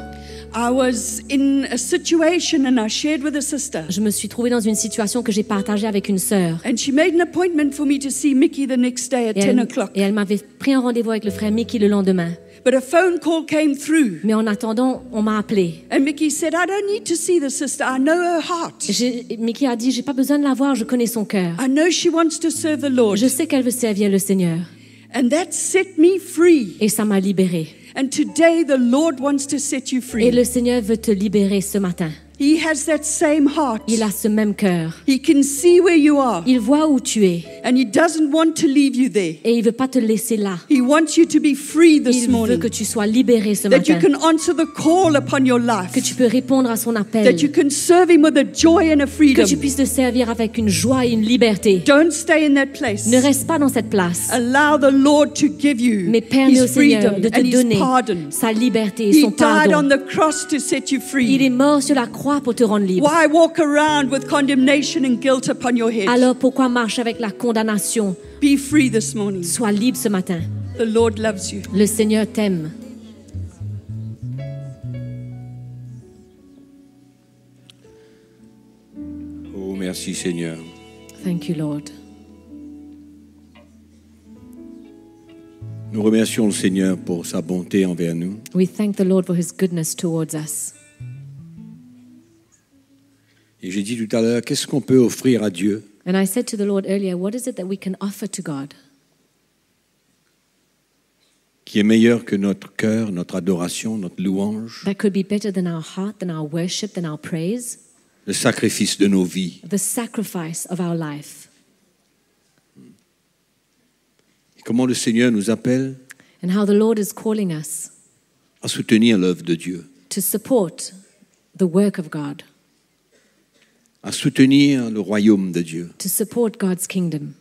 I was in a situation and I shared with a sister. je me suis trouvée dans une situation que j'ai partagée avec une sœur. And she made an appointment for me to see Mickey the next day at Et 10 o'clock. elle m'avait pris un rendez-vous avec le frère Mickey le lendemain. But a phone call came through. Mais en attendant, on m'a appelé. And Mickey said, I don't need to see the sister. I know her heart. Mickey a dit, j'ai pas besoin de la voir, je connais son cœur. I know she wants to serve the Lord. Je sais qu'elle veut servir le Seigneur. And that set me free. Et ça m'a libérée. And today the Lord wants to set you Et free. le Seigneur veut te libérer ce matin. He has that same heart. Il a ce même cœur. He can see where you are. Il voit où tu es. And He doesn't want to leave you there. Et il veut pas te laisser là. He wants you to be free this Il veut morning. que tu sois libéré ce That you matin. can answer the call upon your life. Que tu peux répondre à son appel. That you can serve Him with a joy and a Que freedom. tu puisses le servir avec une joie et une liberté. Don't stay in that place. Ne reste pas dans cette place. Allow the Lord to give you Mais permets au His Seigneur freedom de te and His donner pardon. sa liberté et He son died on pardon. the cross to set you Il free. est mort sur la croix pour te rendre libre. Why walk around with condemnation and guilt upon your head? Alors pourquoi marcher avec la condamnation? Be free this morning. Sois libre ce matin. The Lord loves you. Le Seigneur t'aime. Oh, merci Seigneur. Thank you, Lord. Nous remercions le Seigneur pour sa bonté envers nous. We thank the Lord for His goodness towards us. Et j'ai dit tout à l'heure, qu'est-ce qu'on peut offrir à Dieu And I said to the Lord earlier, what is it that we can offer to God qui est meilleur que notre cœur, notre adoration, notre louange, that could be better than our heart, than our worship, than our praise? le sacrifice de nos vies. The sacrifice of our life. Et comment le Seigneur nous appelle And how the Lord is calling us à soutenir l'œuvre de Dieu, to support the work of God, à soutenir le royaume de Dieu. to support God's kingdom.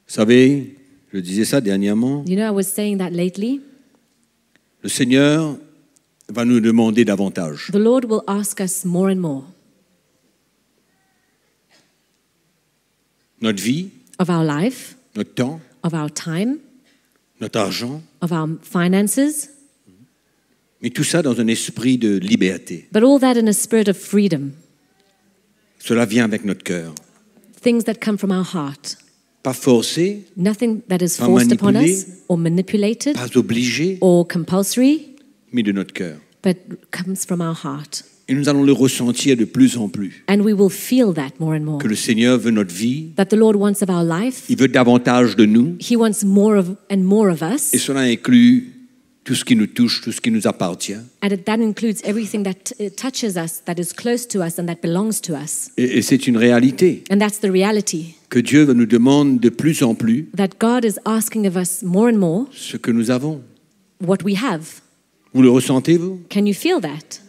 Vous savez, je disais ça dernièrement, You know, I was saying that lately. le Seigneur va nous demander davantage. The Lord will ask us more and more Notre vie, of our life, notre temps, of our time, notre argent, of our finances, mais tout ça dans un esprit de liberté. but all that in a spirit of freedom. Cela vient avec notre cœur. Things that come from our heart. Pas forcé, Nothing that is Pas forced upon manipulé. us or manipulated pas obligé, or compulsory, mais de notre cœur. but comes from our heart. Et nous allons le ressentir de plus en plus. And we will feel that more and more. Que le Seigneur veut notre vie, That the Lord wants of our life. il veut davantage de nous, He wants more of and more of us. et cela inclut tout ce qui nous touche, tout ce qui nous appartient. And that includes everything that touches us, that is close to us and that belongs to us. Et c'est une réalité And that's the reality. que Dieu nous demande de plus en plus That God is asking of us more and more ce que nous avons. what we have. Vous le ressentez, vous? Can you feel that?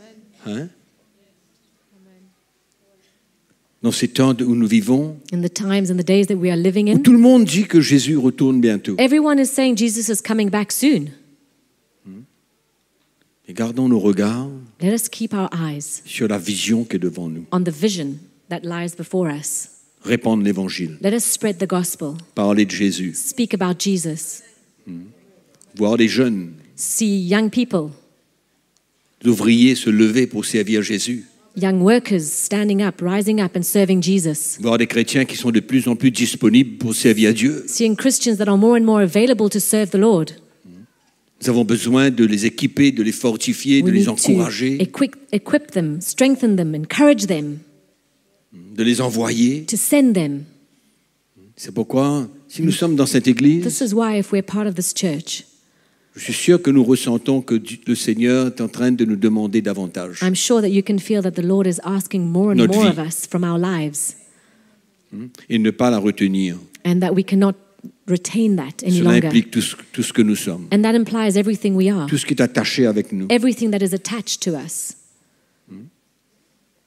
Hein? Dans ces temps où nous vivons, In the times and the days that we are living où in, tout le monde dit que Jésus retourne bientôt. everyone is saying Jesus is coming back soon. Et gardons nos regards Let us keep our eyes sur la vision qui est devant nous. on the vision that lies before us. Répandre l'évangile, Let us spread the gospel. parler de Jésus, Speak about Jesus. voir les jeunes, See young people, les ouvriers se lever pour servir Jésus, young workers standing up, rising up and serving Jesus. voir des chrétiens qui sont de plus en plus disponibles pour servir Dieu. Seeing Christians that are more and more available to serve the Lord. Nous avons besoin de les équiper, de les fortifier, de We les need to encourager, equip them, strengthen them, encourage them, de les envoyer. to send them. C'est pourquoi, si nous sommes dans cette église, This is why if we're part of this church, je suis sûr que nous ressentons que le Seigneur est en train de nous demander davantage. I'm sure that you can feel that the Lord is asking more and Notre more vie. of us from our lives, Et ne pas la retenir. and that we cannot retain that any Cela longer. implique tout ce que nous sommes, And that implies everything we are, tout ce qui est attaché avec nous. everything that is attached to us.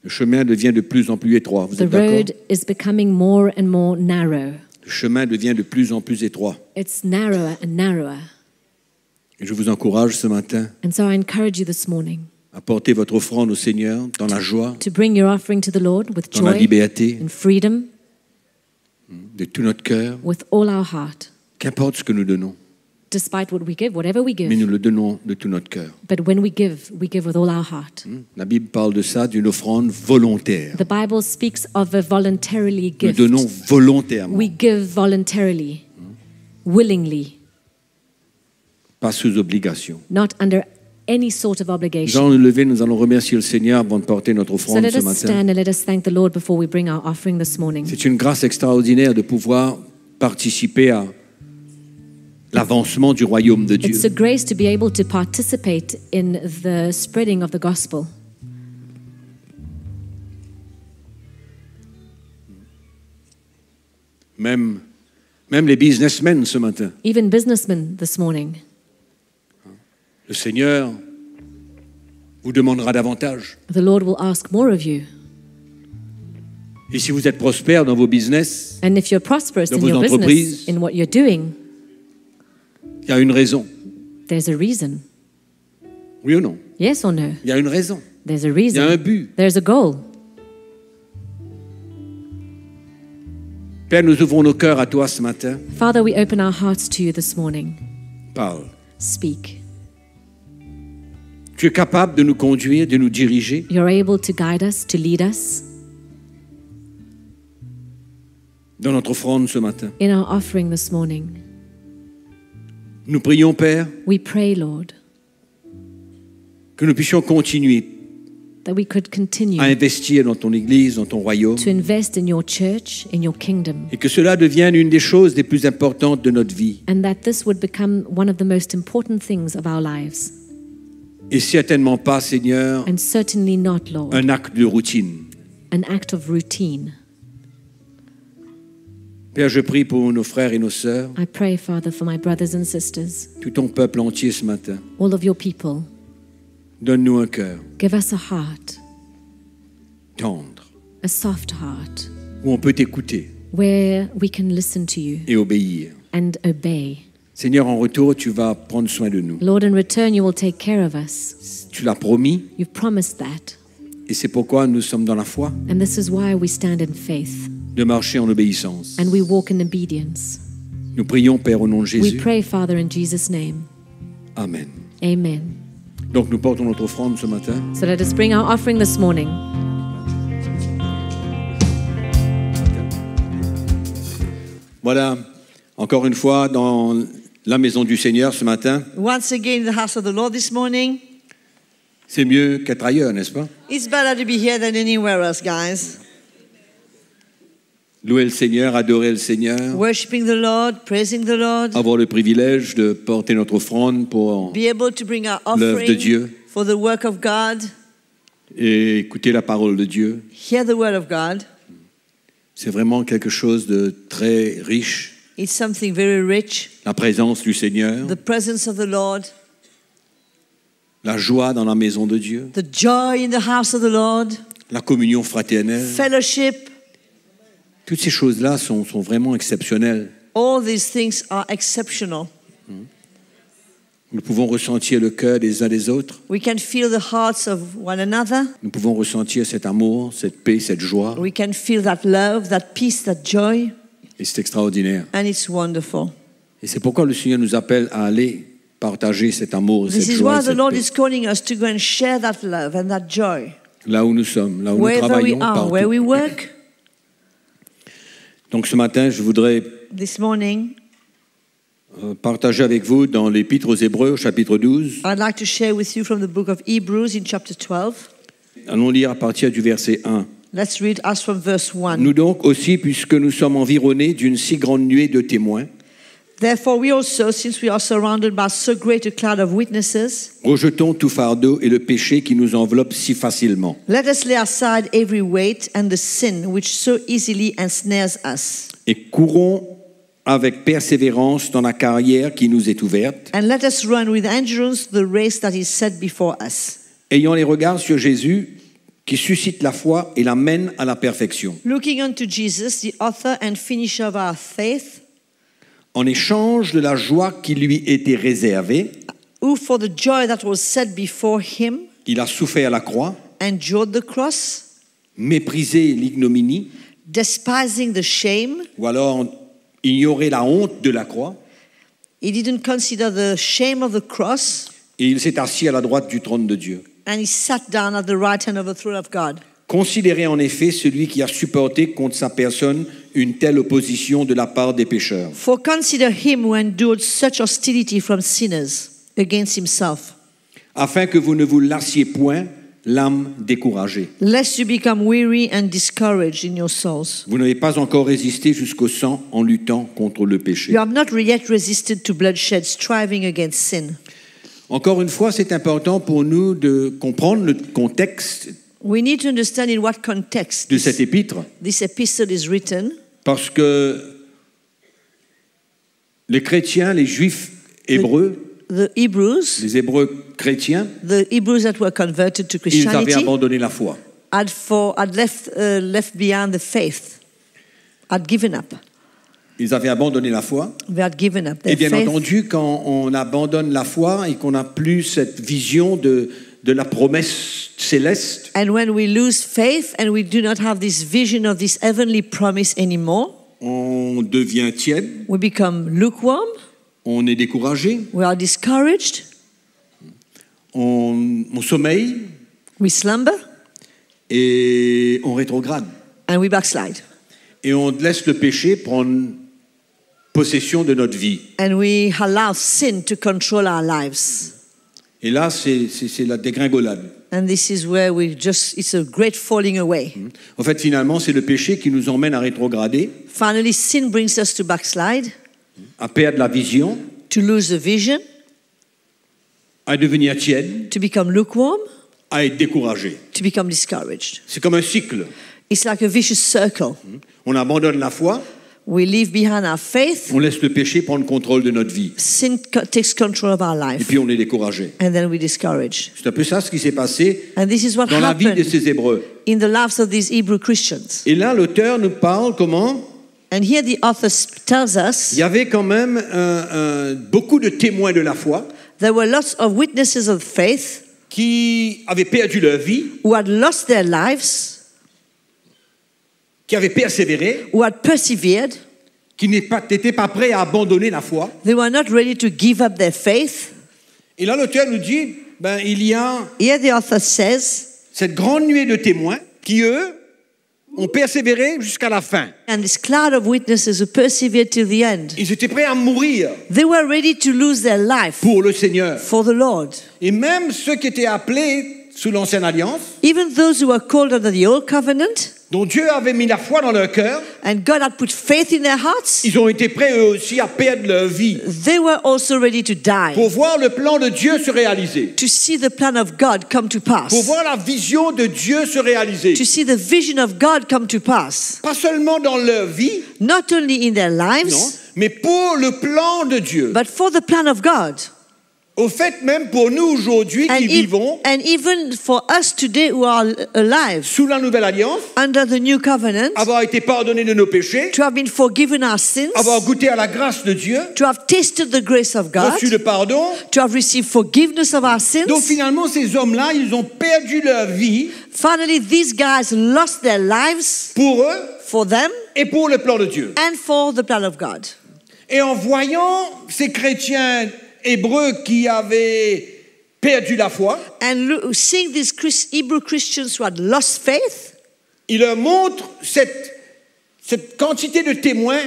Le chemin devient de plus en plus étroit. Vous The êtes d'accord? road is becoming more and more narrow. Le chemin devient de plus en plus étroit. It's narrower and narrower. Et je vous encourage ce matin And so I encourage you this morning Apportez votre offrande au Seigneur dans la joie, to bring your offering to the Lord with dans la joy liberté, and freedom, de tout notre cœur. with all our heart. Qu'importe ce que nous donnons, Despite what we give, whatever we mais give. nous le donnons de tout notre cœur. But when we give with all our heart. La Bible parle de ça, d'une offrande volontaire. The Bible speaks of a voluntarily Nous gift. donnons volontairement, We give voluntarily, willingly, pas sous obligation. not under any sort of Nous obligation. allons nous lever, nous allons remercier le Seigneur avant de porter notre So offrande let ce us matin. stand and let us thank the Lord before we bring our offering this morning. C'est une grâce extraordinaire de pouvoir participer à l'avancement du royaume de Dieu. It's a grace to be able to participate in the spreading of the gospel. Même les businessmen ce matin. Even businessmen this morning. Le Seigneur vous demandera davantage. The Lord will ask more of you. Et si vous êtes prospère dans vos business, And if you're prosperous Dans in vos your business, entreprises. in what you're doing, il y a une raison. there's a reason. Oui ou non? Yes or no? Il y a une raison. There's a Il y a un reason. but. There's a goal. Père, nous ouvrons nos cœurs à toi ce matin. Father, we open our hearts to you this morning. Parle. Speak. Tu es capable de nous conduire, de nous diriger. You're able to guide us, to lead us Dans notre offrande ce matin. in our offering this morning. Nous prions, Père, We pray, Lord, que nous puissions continuer that we could continue à investir dans ton Église, dans ton royaume, to invest in your church, in your kingdom, et que cela devienne une des choses les plus importantes de notre vie. and that this would become one of the most important things of our lives. Et certainement pas, Seigneur, And certainly not, Lord, un acte de routine. an act of routine. Père, je prie pour nos frères et nos sœurs, I pray, Father, for my brothers and sisters, tout ton peuple entier ce matin. all of your people. Donne-nous un cœur Give us a heart, tendre, a soft heart, où on peut t'écouter where we can listen to you et obéir. and obey. Seigneur, en retour, tu vas prendre soin de nous. Lord, in return, you will take care of us. Tu l'as promis, You've promised that. et c'est pourquoi nous sommes dans la foi, And this is why we stand in faith de marcher en obéissance. and we walk in obedience. Nous prions, Père, au nom de We Jésus. pray, Father, in Jesus' name. Amen. Amen. Donc nous portons notre offrande ce matin. So let us bring our offering this morning. Voilà, encore une fois, dans la maison du Seigneur ce matin. Once again, in the house of the Lord this morning. C'est mieux qu'être ailleurs, n'est-ce pas? It's better to be here than anywhere else, guys. Louer le Seigneur, adorer le Seigneur, Worshipping the Lord, praising the Lord, avoir le privilège de porter notre offrande pour be able to bring our l'œuvre de offering Dieu for the work of God, et écouter la parole de Dieu. hear the word of God. C'est vraiment quelque chose de très riche. It's something very rich. La présence du Seigneur, The presence of the Lord, la joie dans la maison de Dieu, the joy in the house of the Lord, la communion fraternelle. fellowship. Toutes ces choses-là sont vraiment exceptionnelles. All these things are exceptional. Nous pouvons ressentir le cœur des uns des autres. We can feel the hearts of one another. Nous pouvons ressentir cet amour, cette paix, cette joie. We can feel that love, that peace, that joy, Et c'est extraordinaire. and it's wonderful. Et c'est pourquoi le Seigneur nous appelle à aller partager cet amour, This cette is joie, why et the cette Lord paix. is calling us to go and share that love and that joy. Là où nous sommes, là où nous Wherever we travaillons, are, where we partout. work. Donc ce matin, je voudrais This morning, partager avec vous dans l'Épître aux Hébreux, au chapitre 12. I'd like to share with you from the book of Hebrews in chapter 12. Allons lire à partir du verset 1. Let's read us from verse 1. Nous donc aussi, puisque nous sommes environnés d'une si grande nuée de témoins, Therefore we also, since we are surrounded by so great a cloud of witnesses, rejetons tout fardeau et le péché qui nous enveloppe si facilement. let us lay aside every weight and the sin which so easily ensnares us. Et courons avec persévérance dans la carrière qui nous est ouverte, And let us run with endurance the race that is set before us, ayant les regards sur Jésus qui suscite la foi et l'amène à la perfection. looking unto Jesus, the author and finisher of our faith, En échange de la joie qui lui était réservée, who for the joy that was set before him Il a souffert à la croix, endured the cross, méprisé l'ignominie, despising the shame. ou alors ignoré la honte de la croix, He didn't consider the shame of the cross, et il s'est assis à la droite du trône de Dieu. and he sat down at the right hand of the throne of God. Considérez en effet celui qui a supporté contre sa personne une telle opposition de la part des pécheurs. For consider him who endured such hostility from sinners against himself, Afin que vous ne vous lassiez point, l'âme découragée. lest you become weary and discouraged in your souls. Vous n'avez pas encore résisté jusqu'au sang en luttant contre le péché. You have not yet resisted to bloodshed, striving against sin. Encore une fois, c'est important pour nous de comprendre le contexte We need to understand in what context de cet épître, this epistle is written, parce que les chrétiens, les juifs hébreux, the Hebrews chrétiens, that were converted to ils avaient Christianity abandonné la foi. had left behind the faith, had given up. Ils avaient abandonné la foi. They had given up their Et bien faith. entendu, quand on abandonne la foi et qu'on n'a plus cette vision de la promesse céleste, And when we lose faith and we do not have this vision of this heavenly promise anymore, on devient tiède, we become lukewarm, on est découragé, we are discouraged, on sommeille we slumber, et on rétrograde. and we backslide. Et on laisse le péché prendre possession de notre vie. And we allow sin to control our lives. Et là, c'est la dégringolade. And this is where it's a great falling away. En fait, finalement, c'est le péché qui nous emmène à rétrograder, Finally, sin brings us to backslide, à perdre la vision, to lose the vision, à devenir tiède, to become lukewarm, à être découragé. to become discouraged. C'est comme un cycle. It's like a vicious circle. On abandonne la foi, We leave behind our faith, on laisse le péché prendre contrôle de notre vie. sin takes control of our Et life, puis on est découragé. and then we discourage. C'est un peu ça ce qui s'est passé And this is what dans la vie de happened ces Hébreux. in the lives of these Hebrew Christians. Et là, l'auteur nous parle comment And here the author tells us il y avait quand même beaucoup de témoins de la foi there were lots of witnesses of faith qui avaient perdu leur vie, who had lost their lives, qui avaient persévéré, who had persevered. qui n'étaient pas prêts à abandonner la foi. They were not ready to give up their faith. Et là, l'auteur nous dit, il y a Here the author says, cette grande nuée de témoins qui, eux, ont persévéré jusqu'à la fin. and this cloud of witnesses who persevered till the end, Ils étaient prêts à mourir they were ready to lose their life pour le Seigneur. for the Lord. Et même ceux qui étaient appelés sous l'ancienne alliance, Even those who were called under the old covenant, dont Dieu avait mis la foi dans leur cœur, and God had put faith in their hearts, ils ont été prêts eux aussi à perdre leur vie they were also ready to die pour voir le plan de Dieu se réaliser, to see the plan of God come to pass, pour voir la vision de Dieu se réaliser. to see the vision of God come to pass, Pas seulement dans leur vie, not only in their non, lives, mais pour le plan de Dieu. but for the plan of God. Au fait, même pour nous aujourd'hui qui vivons And even for us today who are alive sous la nouvelle alliance, under the new covenant, avoir été pardonnés de nos péchés, to have been forgiven our sins, avoir goûté à la grâce de Dieu, to have tasted the grace of God, reçu le pardon. to have received forgiveness of our sins. Donc finalement, ces hommes-là, ils ont perdu leur vie Finally, these guys lost their lives pour eux for them et pour le plan de Dieu. and for the plan of God. Et en voyant ces chrétiens hébreux qui avaient perdu la foi, And seeing these Hebrew Christians who had lost faith, il leur montre cette quantité de témoins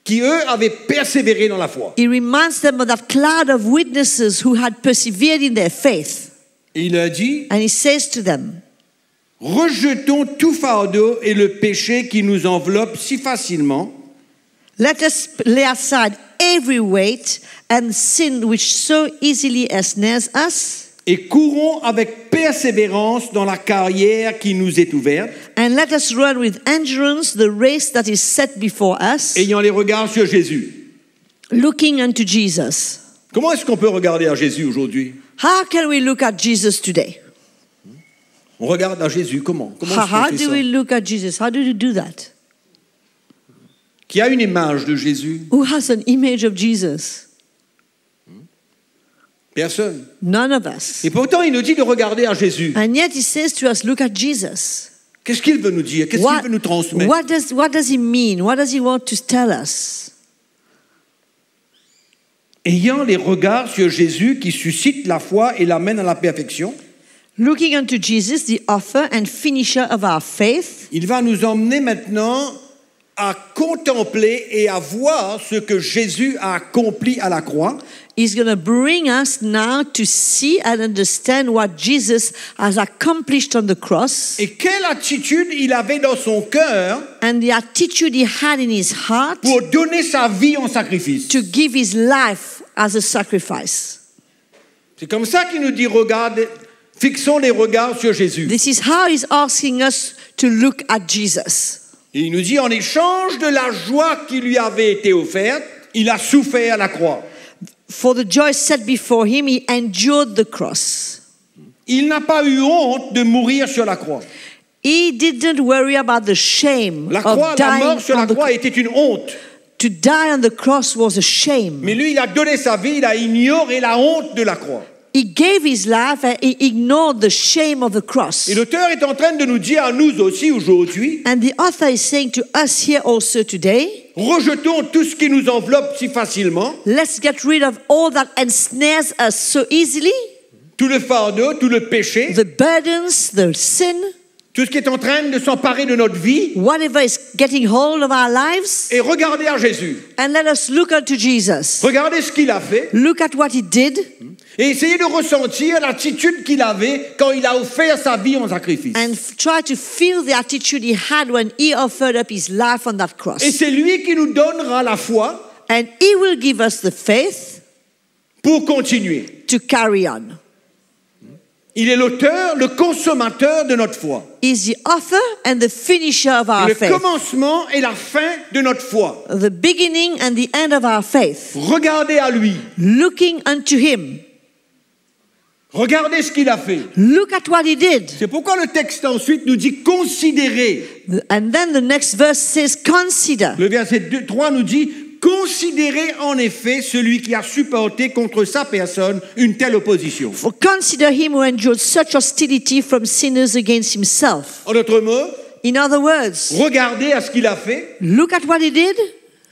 qui, eux, avaient persévéré dans la foi. he reminds them of that cloud of witnesses who had persevered in their faith. Et il leur dit, And he says to them, rejetons tout fardeau et le péché qui nous enveloppe si facilement, let us lay aside every weight and sin which so easily ensnares us, et courons avec persévérance dans la carrière qui nous est ouverte, and let us run with endurance the race that is set before us, ayant les regards sur Jésus. looking unto Jesus. Comment est-ce qu'on peut regarder à Jésus aujourd'hui? How can we look at Jesus today? On regarde à Jésus comment? Comment est-ce How qu'on fait do we ça? look at Jesus? How do you do that? Qui a une image de Jésus? Who has an image of Jesus? Personne. None of us. Et pourtant, il nous dit de regarder à Jésus. And yet he says to us, look at Jesus. Qu'est-ce qu'il veut nous dire? Qu'est-ce qu'il veut nous transmettre? what does he mean? What does he want to tell us? Ayant les regards sur Jésus qui suscite la foi et l'amène à la perfection, Looking unto Jesus, the author and finisher of our faith, il va nous emmener maintenant à contempler et à voir ce que Jésus a accompli à la croix. is going to bring us now to see and understand what Jesus has accomplished on the cross Et quelle attitude il avait dans son cœur and the attitude he had in his heart pour donner sa vie en sacrifice. to give his life as a sacrifice. C'est comme ça qu'il nous dit, regarde, fixons les regards sur Jésus. This is how he's asking us to look at Jesus. Et il nous dit, en échange de la joie qui lui avait été offerte, il a souffert à la croix. For the joy set before him, he endured the cross. Il n'a pas eu honte de mourir sur la croix. He didn't worry about the shame La croix, of la dying mort sur on la the croix cross. était une honte. To die on the cross was a shame. Mais lui, il a donné sa vie, il a ignoré la honte de la croix. He gave his life and he ignored the shame of the cross. Et l'auteur est en train de nous dire à nous aussi aujourd'hui, And the author is saying to us here also today, rejetons tout ce qui nous enveloppe si facilement, let's get rid of all that ensnares us so easily, tout le fardeau, tout le péché, the burdens, the sin, tout ce qui est en train de s'emparer de notre vie, whatever is getting hold of our lives, et regardez à Jésus. and let us look unto Jesus. Regardez ce qu'il a fait Look at what he did et essayez de ressentir l'attitude qu'il avait quand il a offert sa vie en sacrifice. and try to feel the attitude he had when he offered up his life on that Et cross. c'est lui qui nous donnera la foi And he will give us the faith pour continuer. to carry on. Il est l'auteur, le consommateur de notre foi. He's the author and the finisher of our Le faith. commencement et la fin de notre foi. The beginning and the end of our faith. Regardez à lui. Looking unto him. Regardez ce qu'il a fait. Look at what he did. C'est pourquoi le texte ensuite nous dit considérer. And then the next verse says, consider. Le verset 3 nous dit considérez en effet celui qui a supporté contre sa personne une telle opposition. For consider him who endured such hostility from sinners against himself. En d'autres mots, In other words, regardez à ce qu'il a fait, look at what he did,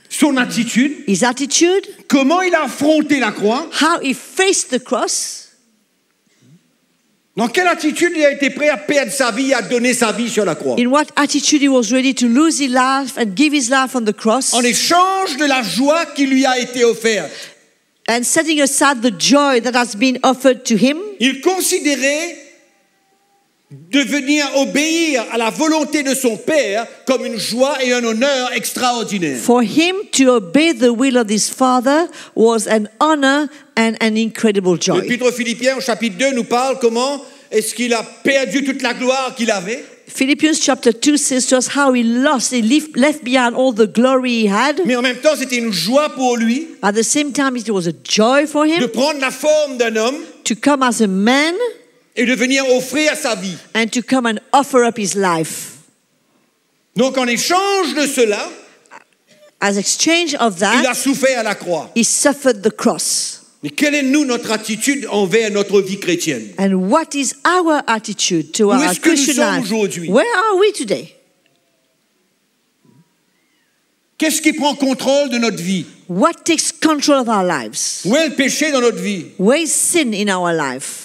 son attitude, his attitude, comment il a affronté la croix, how he faced the cross, dans quelle attitude il a été prêt à perdre sa vie, à donner sa vie sur la croix. in what attitude he was ready to lose his life and give his life on the cross, En échange de la joie qui lui a été offerte. and setting aside the joy that has been offered to him. Il considérait de venir obéir à la volonté de son Père comme une joie et un honneur extraordinaire. For him to obey the will of his Father was an honor and an incredible joy. L'Épître aux Philippiens au chapitre 2 nous parle comment est-ce qu'il a perdu toute la gloire qu'il avait. Philippians chapter 2 says to us how he left behind all the glory he had. Mais en même temps, c'était une joie pour lui At the same time, it was a joy for de him prendre la forme d'un homme to come as a man et de venir offrir sa vie. and to come and offer up his life. Donc en échange de cela, As exchange of il a that, souffert à la croix. he suffered the cross. Mais quelle est nous notre attitude envers notre vie chrétienne? And what is our attitude to Où our est-ce que nous Christian sommes life? aujourd'hui? Where are we today? Qu'est-ce qui prend contrôle de notre vie? What takes control of our lives? Où est le péché dans notre vie? Where is sin in our life?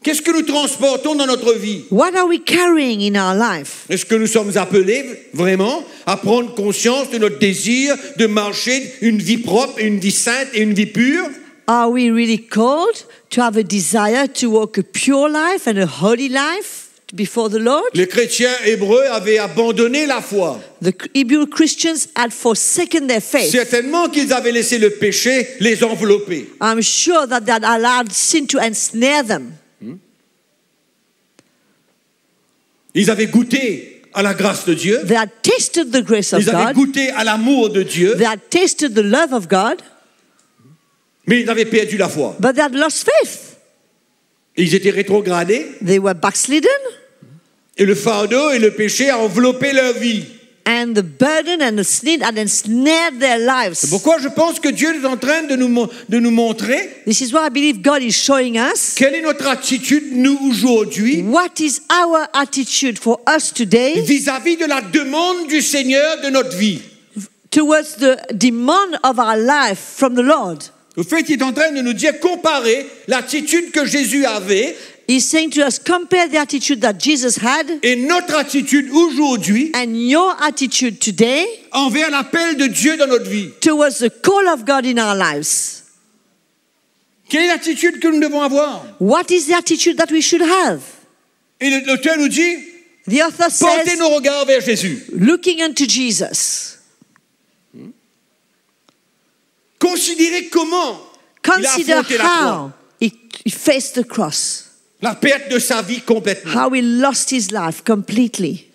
Qu'est-ce que nous transportons dans notre vie? What are we carrying in our life? Est-ce que nous sommes appelés vraiment à prendre conscience de notre désir de marcher une vie propre, une vie sainte et une vie pure? Are we really called to have a desire to walk a pure life and a holy life before the Lord? Les chrétiens hébreux avaient abandonné la foi. The Hebrew Christians had forsaken their faith. Certainement qu'ils avaient laissé le péché les envelopper. I'm sure that they had allowed sin to ensnare them. Ils avaient goûté à la grâce de Dieu. They had tasted the grace of Ils avaient God. goûté à l'amour de Dieu. They had tasted the love of God, Mais ils avaient perdu la foi. but they had lost faith. Ils étaient rétrogradés They were backslidden, et le fardeau et le péché a enveloppé leur vie. And the burden and the sin had ensnared their lives. C'est pourquoi je pense que Dieu est en train de nous montrer This is why I believe God is showing us quelle est notre attitude, nous, aujourd'hui, what is our attitude for us today vis-à-vis de la demande du Seigneur de notre vie. towards the demand of our life from the Lord. Au fait, il est en train de nous dire, comparer l'attitude que Jésus avait He's saying to us, compare the attitude that Jesus had et notre attitude aujourd'hui and your attitude today envers l'appel de Dieu dans notre vie. towards the call of God in our lives. Quelle est l'attitude que nous devons avoir? What is the attitude that we should have? Et l'auteur nous dit, The author portez says, nos regards vers Jésus. looking unto Jesus. Considérez comment il a Consider affronté la how croix. he faced the cross, La perte de sa vie complètement. how he lost his life completely.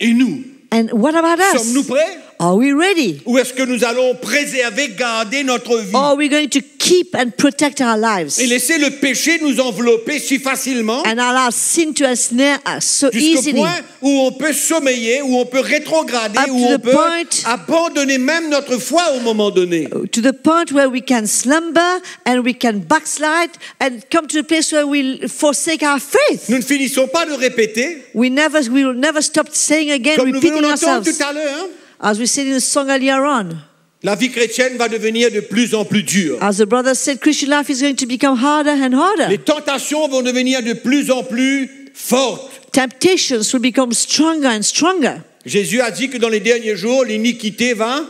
Et nous, And what about sommes-nous us? prêts? Are we ready? Ou est-ce que nous allons préserver, garder notre vie Or are we going to keep and protect our lives et laisser le péché nous envelopper si facilement and allow sin to ensnare us so jusqu'au easily point où on peut sommeiller, où on peut rétrograder, Up où to on the peut point- abandonner même notre foi au moment donné. to the point where we can slumber and we can backslide and come to a place where we forsake our faith. Nous ne finissons pas de répéter, We will never stop saying again, comme nous venons repeating d'entendre ourselves. tout à l'heure, hein, As we said in the song earlier on, la vie chrétienne va devenir de plus en plus dure. as the brother said, Christian life is going to become harder and harder. Les tentations vont devenir de plus en plus fortes. Temptations will become stronger and stronger. Jésus a dit que dans les derniers jours, l'iniquité va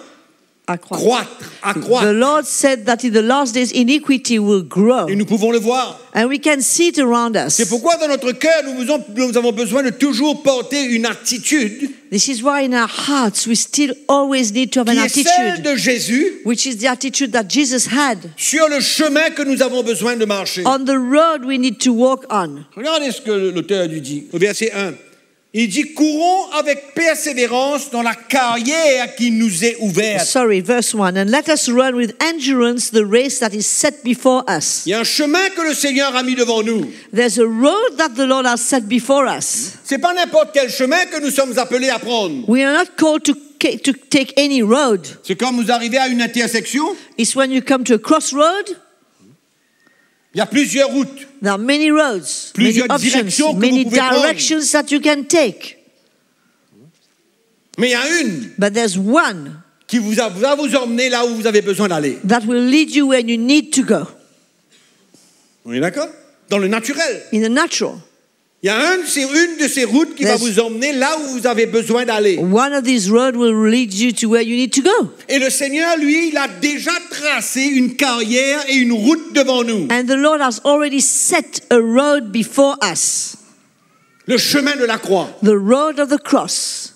croître, The accroître. Lord said that in the last days iniquity will grow. Et nous pouvons le voir. And we can see it around us. C'est pourquoi dans notre cœur, nous avons besoin de toujours porter une attitude This is why in our hearts we still always need to have qui an est celle attitude, de Jésus which is the attitude that Jesus had. sur le chemin que nous avons besoin de marcher. On the road we need to walk on. Regardez ce que l'auteur lui dit au verset 1. Il dit, courons avec persévérance dans la carrière qui nous est ouverte. Sorry, verse 1. And let us run with endurance the race that is set before us. Il y a un chemin que le Seigneur a mis devant nous. There's a road that the Lord has set before us. C'est pas n'importe quel chemin que nous sommes appelés à prendre. We are not called to take any road. C'est comme vous arrivez à une intersection, It's when you come to a crossroad, il y a plusieurs routes. there are many roads, many Plusieurs options, directions que many vous pouvez prendre. directions that you can take. Mais il y a une But there's one qui va vous emmener là où vous avez besoin d'aller. that will lead you where you need to go, On est d'accord? Dans le naturel. in the natural. Il y a une de ces routes qui va vous emmener là où vous avez besoin d'aller. One of these roads will lead you to where you need to go. Et le Seigneur, lui, il a déjà tracé une carrière et une route devant nous. And the Lord has already set a road before us, Le chemin de la croix. the road of the cross.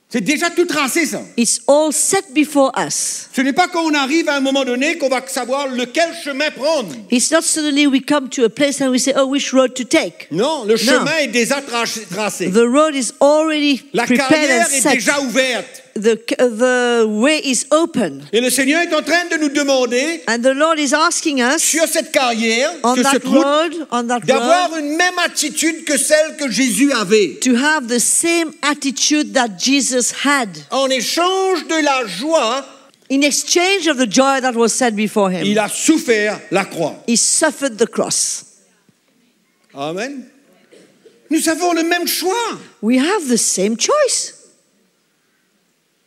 C'est déjà tout tracé, ça. It's all set before us. Ce n'est pas quand on arrive à un moment donné qu'on va savoir lequel chemin prendre. It's not suddenly we come to a place and we say, oh, which road to take. Non, le chemin est déjà tracé. The road is already La prepared carrière and est set. déjà ouverte. The way is open. Et le Seigneur est en train de nous demander, And the Lord is asking us, sur cette carrière, on sur that cette route, road, d'avoir une même attitude que celle que Jésus avait. to have the same attitude that Jesus had. En échange de la joie, In exchange of the joy that was set before him, il a souffert la croix. he suffered the cross. Amen. Nous avons le même choix. We have the same choice.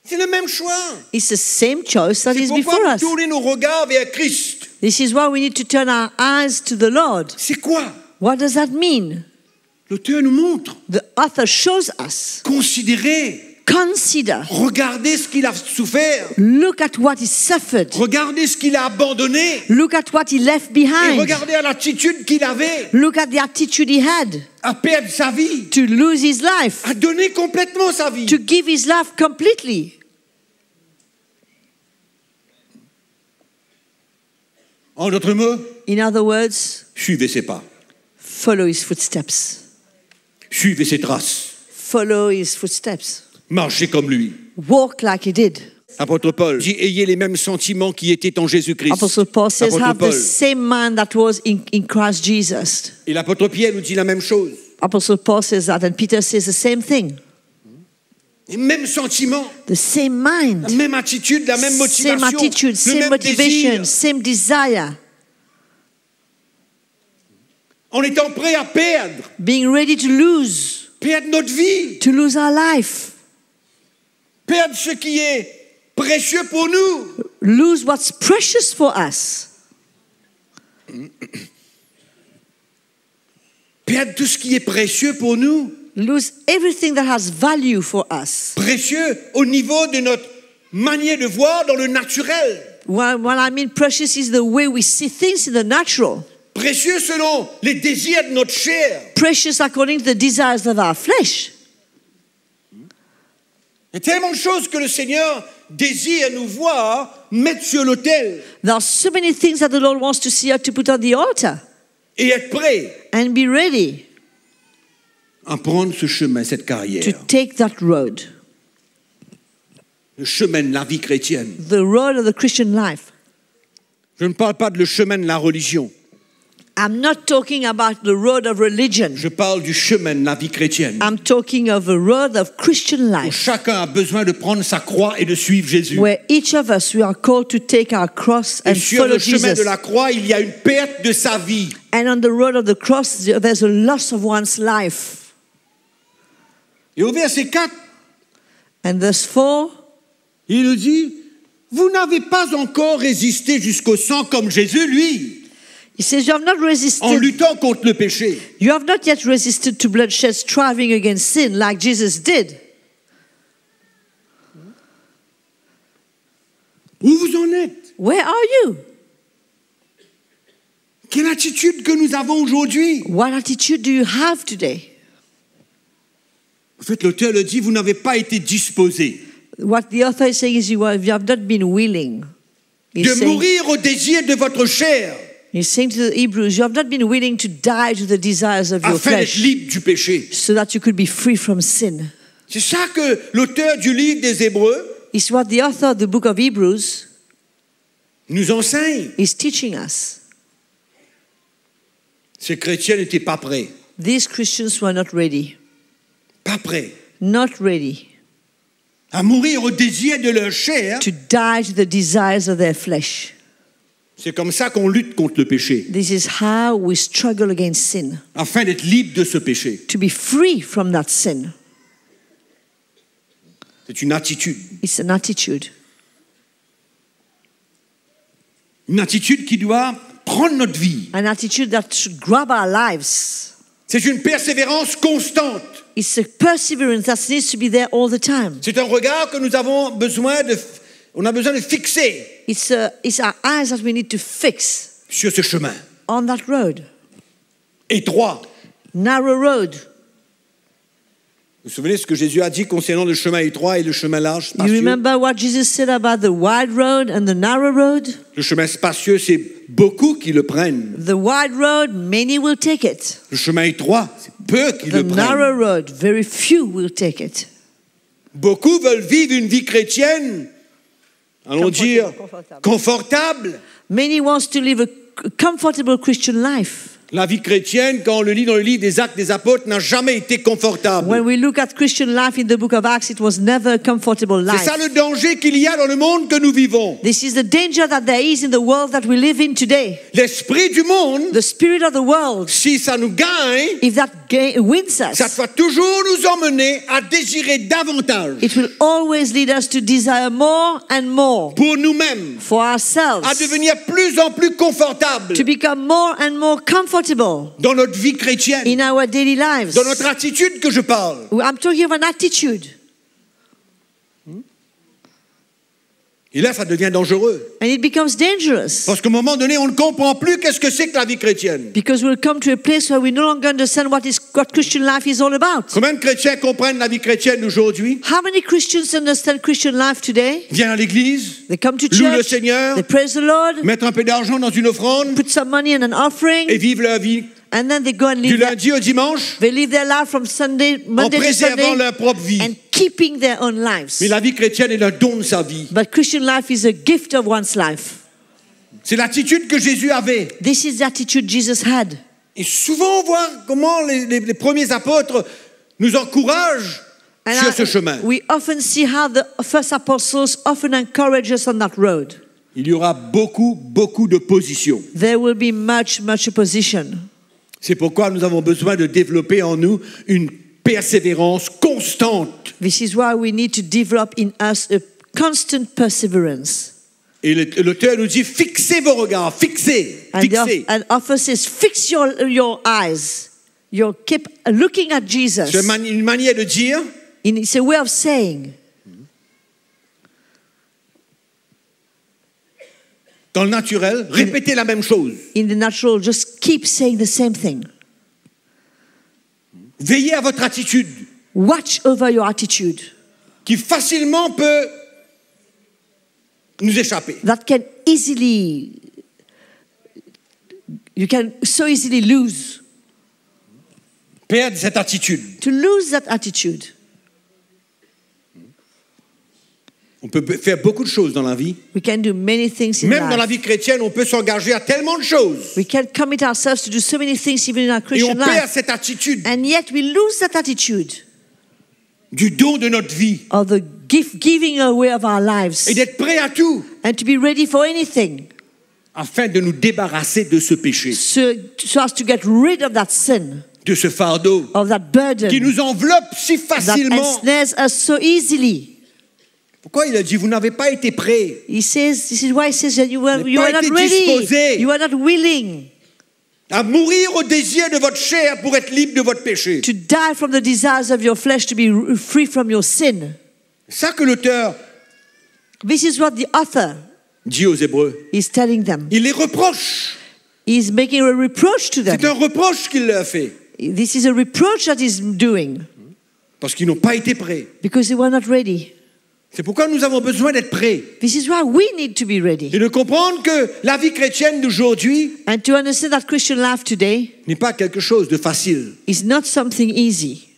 C'est le même choix. It's the same choice that C'est is pourquoi before nous us. tournons nos regards vers Christ. This is why we need to turn our eyes to the Lord. C'est quoi? What does that mean? L'auteur nous montre. The author shows us. Considérez. Consider. Regardez ce qu'il a souffert. Look at what he suffered. Regardez ce qu'il a abandonné. Look at what he left Et behind. regardez à l'attitude qu'il avait Look at the attitude he had à perdre sa vie, to lose his life, à donner complètement sa vie. to give his life completely. En d'autres mots, In other words, suivez ses pas. follow his footsteps. Suivez ses traces. Follow his footsteps. Marchez comme lui. Walk like he did. Apôtre Paul dit, ayez les mêmes sentiments qui étaient en Jésus-Christ. Apostle Paul says, Apôtre have Paul. the same mind that was in Christ Jesus. Et l'apôtre Pierre nous dit la même chose. Apostle Paul says that, and Peter says the same thing. les mêmes sentiments, the same mind, la même attitude, la même same motivation, attitude, le same même motivation, désir, same desire, en étant prêt à perdre being ready to lose notre vie, our life, perdre ce qui est précieux pour nous. lose what's precious for us, Perdre tout ce qui est précieux pour nous. lose everything that has value for us. Précieux au niveau de notre manière de voir dans le naturel. What I mean precious is the way we see things in the natural. Précieux selon les désirs de notre chair. Precious according to the desires of our flesh. Il y a tellement de choses que le Seigneur désire nous voir mettre sur l'autel There are so many things that the Lord wants to see us to put on the altar et être prêt and be ready à prendre ce chemin, cette carrière. to take that road, Le chemin de la vie chrétienne. the road of the Christian life. Je ne parle pas de le chemin de la religion. I'm not talking about the road of religion. Je parle du chemin de la vie chrétienne. I'm talking of a road of Christian Où life, chacun a besoin de prendre sa croix et de suivre Jésus. where each of us, we are called to take our cross Et and sur follow le chemin Jesus. de la croix, il y a une perte de sa vie. And on the road of the cross, there's a loss of one's life. Et au verset 4, And verse 4, il nous dit, vous n'avez pas encore résisté jusqu'au sang comme Jésus, lui, he says, you have not en resisted. luttant contre le péché. You have not yet resisted to bloodshed, striving against sin like Jesus did. Où vous en êtes? Where are you? Quelle attitude que nous avons aujourd'hui? What attitude do you have today? En fait, l'auteur le dit, vous n'avez pas été disposé What the author is saying is you have not been willing. de mourir au désir de votre chair He's saying to the Hebrews, you have not been willing to die to the desires of your afin d'être flesh libre du péché. so that you could be free from sin. C'est ça que l'auteur du livre des Hébreux It's what the author of the book of Hebrews nous enseigne. is teaching us. Ces chrétiens n'étaient pas prêts. These Christians were not ready. Pas prêts Not ready à mourir au désir de leur chair. to die to the desires of their flesh. C'est comme ça qu'on lutte contre le péché, This is how we struggle against sin, afin d'être libre de ce péché. to be free from that sin. C'est une attitude. It's an attitude. Une attitude qui doit prendre notre vie. An attitude that should grab our lives. C'est une persévérance constante. It's a perseverance that needs to be there all the time. C'est un regard que nous avons besoin de, on a besoin de fixer It's our eyes that we need to fix sur ce chemin on that road. étroit. Narrow road. Vous vous souvenez ce que Jésus a dit concernant le chemin étroit et le chemin large, You spacieux? remember what Jesus said about the wide road and the narrow road? Le chemin spacieux, c'est beaucoup qui le prennent. The wide road, many will take it. Le chemin étroit, c'est peu qui The le narrow prennent. road, very few will take it. Beaucoup veulent vivre une vie chrétienne, allons dire, confortable. Many wants to live a comfortable Christian life. La vie chrétienne, quand on le lit dans le livre des Actes des Apôtres, n'a jamais été confortable. When we look at Christian life in the book of Acts, it was never a comfortable C'est life. ça le danger qu'il y a dans le monde que nous vivons. This is the danger that there is in the world that we live in today. L'esprit du monde, The spirit of the world, si ça nous gagne, if that wins us, ça doit toujours nous emmener à désirer davantage it will always lead us to desire more and more pour nous-mêmes, for ourselves, à devenir plus en plus confortables to become more and more comfortable dans notre vie chrétienne, in our daily lives. dans notre attitude que je parle. I'm talking of an attitude. Et là, ça devient dangereux. And it becomes dangerous Parce qu'à un moment donné, on ne comprend plus qu'est-ce que c'est que la vie chrétienne. because we'll come to a place where we no longer understand what Christian life is all about. Combien de chrétiens comprennent la vie chrétienne aujourd'hui? How many Christians understand Christian life today? Viennent à l'église, They come to louent le church, Seigneur, they praise the Lord, mettent un peu d'argent dans une offrande put some money in an offering, et vivent leur vie and then they go and du live their, lundi au dimanche they live their life from Sunday, en Monday to préservant Sunday, leur propre vie. and keeping their own lives. Mais la vie chrétienne est le don de sa vie. But Christian life is a gift of one's life. C'est l'attitude que Jésus avait. This is the attitude Jesus had. Et souvent, on voit comment les premiers apôtres nous encouragent sur ce chemin. We often see how the first apostles often encourage us on that road. Il y aura beaucoup d'opposition. There will be much opposition. C'est pourquoi nous avons besoin de développer en nous une persévérance constante. This is why we need to develop in us a constant perseverance. Et l'auteur nous dit, fixez vos regards, fixez. And author says, fix your eyes. You keep looking at Jesus. C'est une manière de dire. It's a way of saying. Dans le naturel, répétez la même chose. In the natural, just keep saying the same thing. Veillez à votre attitude. Watch over your attitude. Qui facilement peut nous échapper. That can easily, you can so easily lose. Perdre cette attitude. To lose that attitude. On peut faire beaucoup de choses dans la vie. We can do many things in Même life. dans la vie chrétienne, on peut s'engager à tellement de choses. We can commit ourselves to do so many things even in our Et Christian on perd life. cette attitude And yet we lose that attitude du don de notre vie. of the giving away of our lives. Et d'être prêt à tout. And to be ready for anything. Afin de nous débarrasser de ce péché. So as to get rid of that sin. De ce fardeau. Of that burden. Qui nous enveloppe si That facilement. ensnares us so easily. Pourquoi il a dit, vous n'avez pas été prêts? He says, this is why he says that you are not disposé. ready. You are not willing. À mourir au désir de votre chair pour être libre de votre péché. To die from the desires of your flesh to be free from your sin. C'est ça que l'auteur This is what the author dit aux Hébreux. is telling them. Il les reproche. He's making a reproach to them. C'est un reproche qu'il leur fait. This is a reproach that he's doing. Parce qu'ils n'ont pas été prêts. Because they were not ready. C'est pourquoi nous avons besoin d'être prêts. This is why we need to be ready. Et de comprendre que la vie chrétienne d'aujourd'hui And to understand that Christian life today n'est pas quelque chose de facile. is not something easy.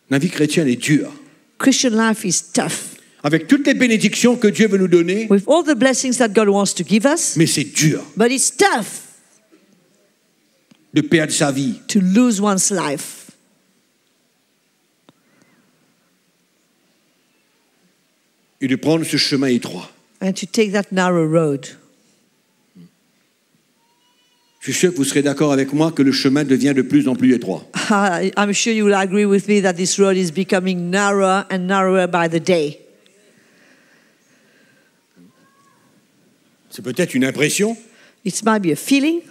La vie chrétienne est dure. Christian life is tough. Avec toutes les bénédictions que Dieu veut nous donner, With all the blessings that God wants to give us, mais c'est dur but it's tough de perdre sa vie. to lose one's life. Et de prendre ce chemin étroit. And to take that narrow road. Je suis sûr que vous serez d'accord avec moi que le chemin devient de plus en plus étroit. I'm sure you will agree with me that this road is becoming narrower and narrower by the day. C'est peut-être une impression, It might be a feeling,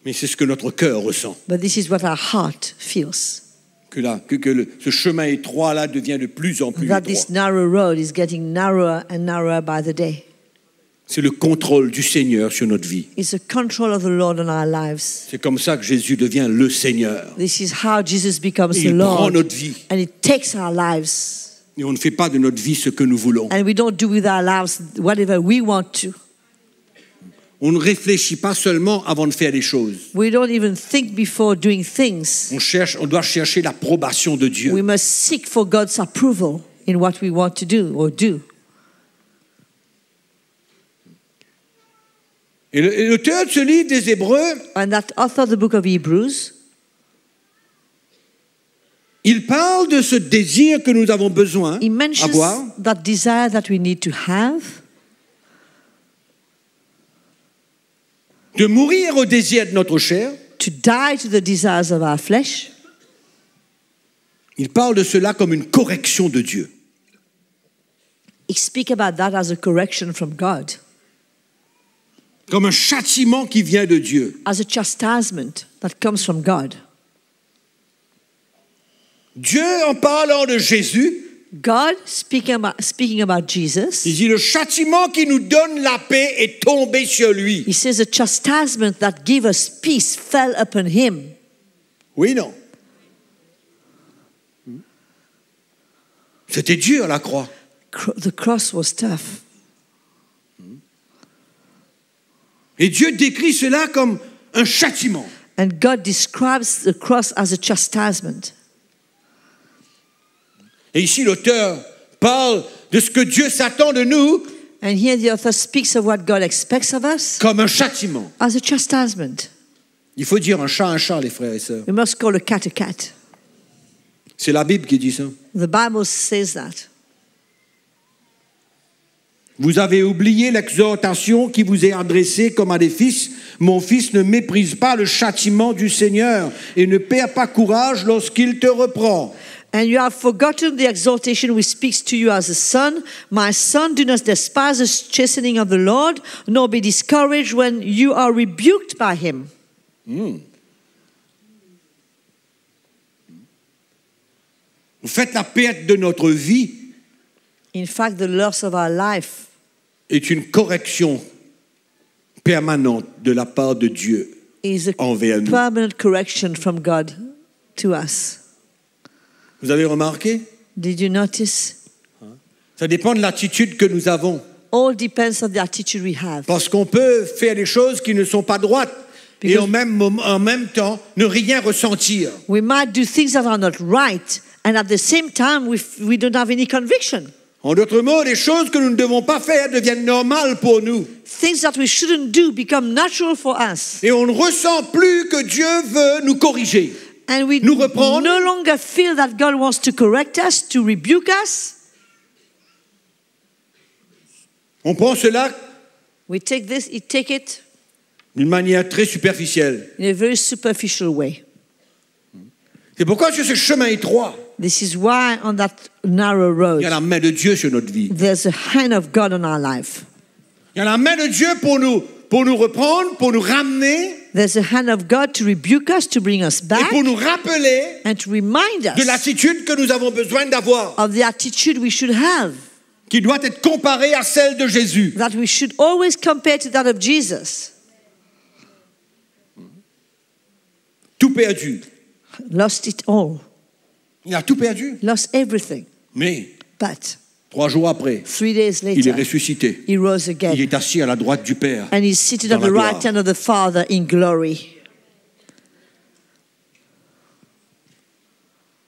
mais c'est ce que notre cœur ressent. but this is what our heart feels. Ce chemin étroit-là devient de plus en plus That étroit. this narrow road is getting narrower and narrower by the day. C'est le contrôle du Seigneur sur notre vie. It's the control of the Lord on our lives. C'est comme ça que Jésus devient le Seigneur. This is how Jesus becomes Et the il prend Lord. notre vie. And it takes our lives. Et on ne fait pas de notre vie ce que nous voulons. And we don't do with our lives whatever we want to. On ne réfléchit pas seulement avant de faire les choses. We don't even think before doing things. On doit chercher l'approbation de Dieu. We must seek for God's approval in what we want to do or do. Et l'auteur de ce livre des Hébreux, And that author of the book of Hebrews, il parle de ce désir que nous avons besoin he mentions d'avoir, that desire that we need to have, de mourir au désir de notre chair. to die to the desires of our flesh. Il parle de cela comme une correction de Dieu. He speaks about that as a correction from God, Comme un châtiment qui vient de Dieu. as a chastisement that comes from God. Dieu, en parlant de Jésus, God, speaking about Jesus, il dit le châtiment qui nous donne la paix est tombé sur lui. he says the chastisement that gives us peace fell upon him. Oui, non. C'était dur la croix. The cross was tough. Et Dieu décrit cela comme un châtiment. And God describes the cross as a chastisement. Et ici, l'auteur parle de ce que Dieu s'attend de nous And here the author speaks of what God expects of us comme un châtiment. as a chastisement. Il faut dire un chat, les frères et sœurs. We must call a cat a cat. C'est la Bible qui dit ça. The Bible says that. Vous avez oublié l'exhortation qui vous est adressée comme à des fils. Mon fils, ne méprise pas le châtiment du Seigneur et ne perds pas courage lorsqu'il te reprend. And you have forgotten the exhortation which speaks to you as a son. My son, do not despise the chastening of the Lord, nor be discouraged when you are rebuked by him. Vous faites la perte de notre vie In fact, the loss of our life est une correction permanente de la part de Dieu is a envers nous. permanent correction from God to us. Vous avez remarqué? Did you notice? Ça dépend de l'attitude que nous avons. All depends on the attitude we have. Parce qu'on peut faire des choses qui ne sont pas droites et en même temps ne rien ressentir. We might do things that are not right, and at the same time, we don't have any conviction. En d'autres mots, les choses que nous ne devons pas faire deviennent normales pour nous. Things that we shouldn't do become natural for us. Et on ne ressent plus que Dieu veut nous corriger. And we Nous reprendre. no longer feel that God wants to correct us, to rebuke us. On prend cela We take it d'une manière très superficielle. in a very superficial way. C'est pourquoi sur ce chemin étroit, This is why on that narrow road, il y a la main de Dieu sur notre vie. there's a hand of God on our life. Il y a la main de Dieu pour nous reprendre, pour nous ramener There's a hand of God to rebuke us, to bring us et back, pour nous rappeler and to remind de us l'attitude que nous avons besoin d'avoir, of the attitude we should have, qui doit être comparée à celle de Jésus. that we should always compare to that of Jesus. Tout perdu. Lost it all, Il a tout perdu. lost everything. Mais But 3 jours après, 3 days il est later, ressuscité. he rose Il again. est assis à la droite du Père. And he's seated dans on la the gloire. right hand of the Father in glory.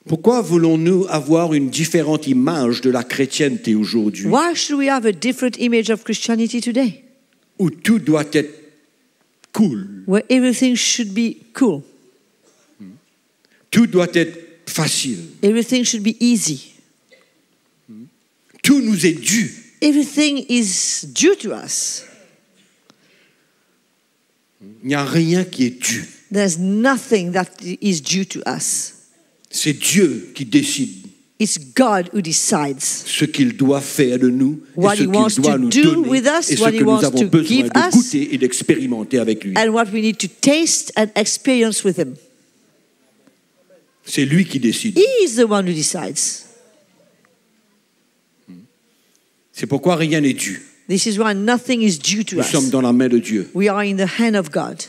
Pourquoi voulons-nous avoir une différente image de la chrétienté aujourd'hui, Why should we have a different image of Christianity today, où tout doit être cool, where everything should be cool, tout doit être facile, everything should be easy, tout nous est dû? everything is due to us? Il n'y a rien qui est dû. There's nothing that is due to us. C'est Dieu qui décide It's God who decides ce qu'il doit faire de nous et What ce he wants qu'il doit to nous do donner with us, et ce what que he nous wants avons to besoin give de us. goûter et d'expérimenter avec lui. and what we need to taste and experience with him. C'est lui qui décide. He is the one who decides. C'est pourquoi rien n'est dû. This is why nothing is due to Nous sommes us. dans la main de Dieu, We are in the hand of God,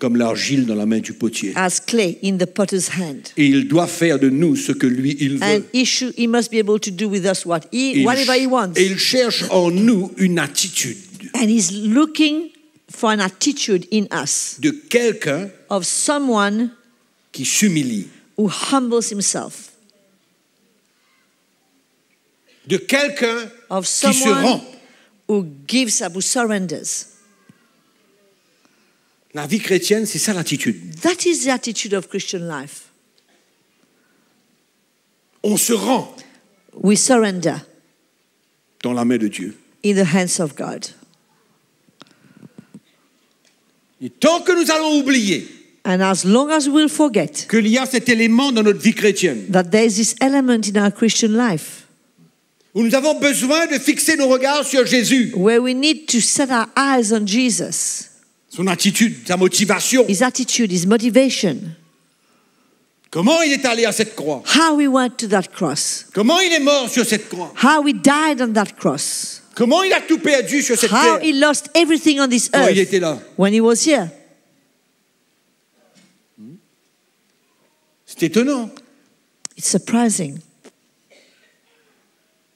comme l'argile dans la main du potier. as clay in the potter's hand. Et il doit faire de nous ce que lui, il And veut. he must be able to do with us Et whatever he wants. et il cherche en nous une attitude And he's looking for an attitude in us de quelqu'un of someone qui s'humilie, who humbles himself, de quelqu'un of qui se someone rend. who gives up, who surrenders. La vie chrétienne, c'est ça l'attitude. That is the attitude of Christian life. On se rend We surrender dans la main de Dieu. in the hands of God. Et tant que nous allons oublier And as long as we'll forget qu'il y a cet élément dans notre vie chrétienne, that there is this element in our Christian life où nous avons besoin de fixer nos regards sur Jésus, where we need to set our eyes on Jesus, son attitude, sa motivation, his attitude, his motivation, comment il est allé à cette croix, how he went to that cross, comment il est mort sur cette croix, how he died on that cross, comment il a tout perdu sur cette how terre he lost everything on this quand il earth était là. when he was here. C'est étonnant, It's surprising,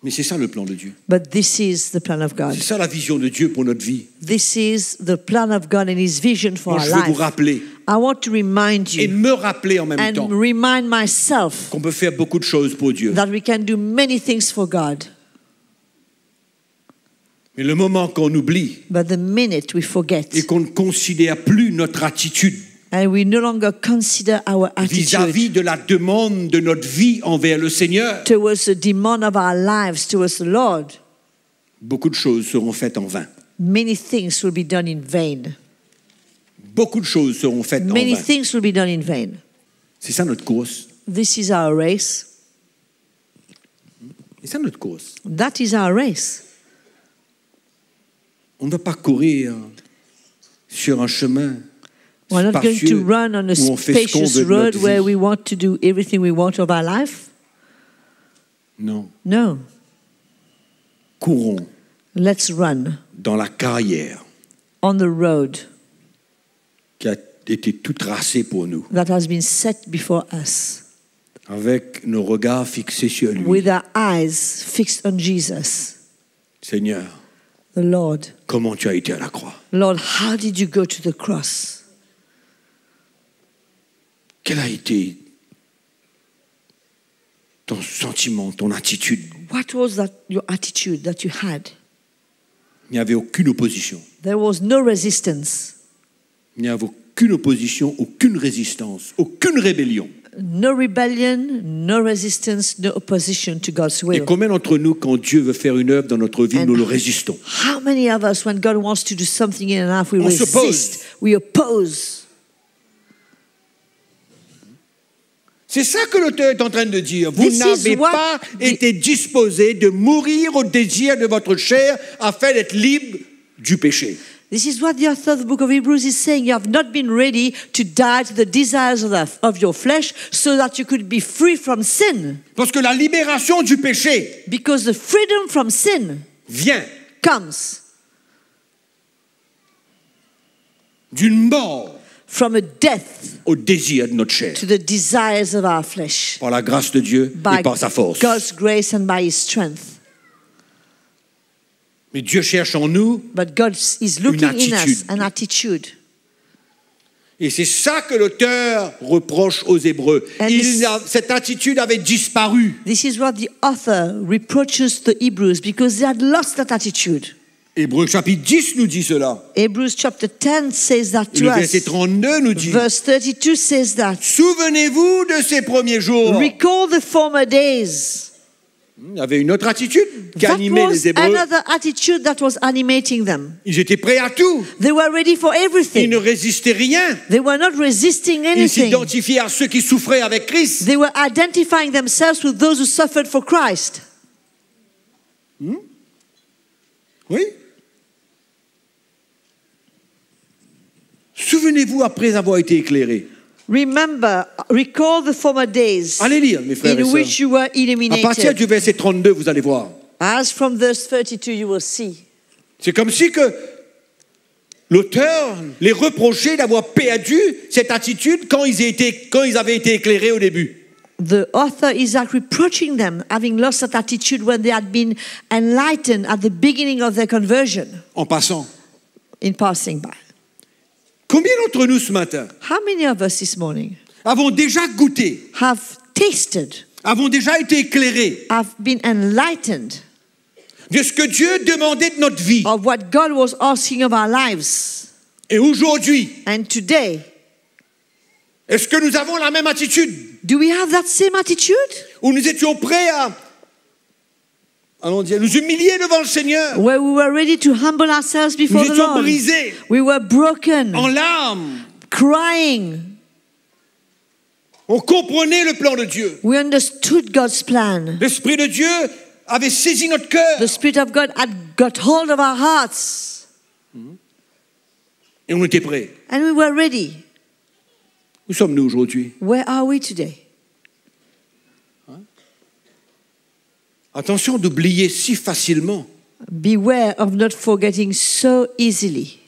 mais c'est ça le plan de Dieu. but this is the plan of God. C'est ça la vision de Dieu pour notre vie. This is the plan of God and his vision for Moi, our je veux vous life. rappeler I want to remind et you me rappeler en même and temps remind myself qu'on peut faire beaucoup de choses pour Dieu. that we can do many things for God. Mais le moment qu'on oublie But the minute we forget et qu'on ne considère plus notre attitude And we no longer consider our attitude vis-à-vis de la demande de notre vie envers le Seigneur, towards the demand of our lives towards the Lord. beaucoup de choses seront faites en vain. Many things will be done in vain. Beaucoup de choses seront faites en Many vain. things will be done in vain. C'est ça notre course. This is our race. C'est ça notre course. That is our race. On ne va pas courir sur un chemin We're not going spacieux to run on a où on fait ce qu'on spacious veut de road notre where vie. we want to do everything we want of our life. Non. No. Courons Let's run dans la carrière on the road qui a été tout tracée pour nous, that has been set before us, avec nos regards fixés sur lui. with our eyes fixed on Jesus, Seigneur, the Lord. comment tu as été à la croix? Lord, how did you go to the cross? Quel a été ton sentiment, ton attitude? What was that your attitude that you had? Il n'y avait aucune opposition. There was no resistance, Il n'y avait aucune opposition, aucune résistance, aucune rébellion. no rebellion, no resistance, no opposition to God's Et will. combien d'entre nous, quand Dieu veut faire une œuvre dans notre vie, And nous le résistons? How many of us, when God wants to do something in our life, we On resist, s'oppose. we oppose? C'est ça que l'auteur est en train de dire. Vous This is n'avez what pas the- été disposé de mourir au désir de votre chair afin d'être libre du péché. This is what the author of the book of Hebrews is saying. You have not been ready to die to the desires of your flesh so that you could be free from sin. Parce que la libération du péché Because the freedom from sin vient comes d'une mort from a death au désir de notre chair. to the desires of our flesh. Par la grâce de Dieu By et par sa force. God's grace and by His strength. Mais Dieu cherche en nous, But God is looking in us attitude. an attitude. et c'est ça que l'auteur reproche aux Hébreux. And Cette attitude avait disparu. This is what the author reproaches the Hebrews because they had lost that attitude. Hébreux chapitre 10 nous dit cela. Hebrews chapter 10 says that Et to le verset us. 32 nous dit, Verse 32 says that. souvenez-vous de ces premiers jours. Recall the former days. Il y avait une autre attitude qui That animait was les Hébreux. another attitude that was animating them. Ils étaient prêts à tout. They were ready for Ils everything. ne résistaient rien. They were not resisting Ils anything. s'identifiaient à ceux qui souffraient avec Christ. They were identifying themselves with those who suffered for Christ. Oui. Souvenez-vous après avoir été éclairés. Recall the former days Allez lire, mes frères et in sœurs. which you were À partir illuminated. du verset 32, vous allez voir. As from verse 32 you will see. C'est comme si que l'auteur les reprochait d'avoir perdu cette attitude quand ils avaient été éclairés au début. The author is like reproaching them having lost that attitude when they had been enlightened at the beginning of their conversion En passant, in passing by. combien d'entre nous ce matin How many of us this morning avons déjà goûté, have tasted, avons déjà été éclairés have been enlightened de ce que Dieu demandait de notre vie? of what God was asking of our lives? Et aujourd'hui, And today, est-ce que nous avons la même attitude? do we have that same attitude? Où nous étions prêts à allons dire, nous humilier devant le Seigneur? Where we were ready to humble ourselves before Nous the étions Lord. brisés, We were broken, en larmes. crying. On comprenait le plan de Dieu. We understood God's plan. L'Esprit de Dieu avait saisi notre cœur. The Spirit of God had got hold of our hearts. Et on était prêts. And we were ready. Où sommes-nous aujourd'hui? Where are we today? Attention d'oublier si facilement Beware of not forgetting so easily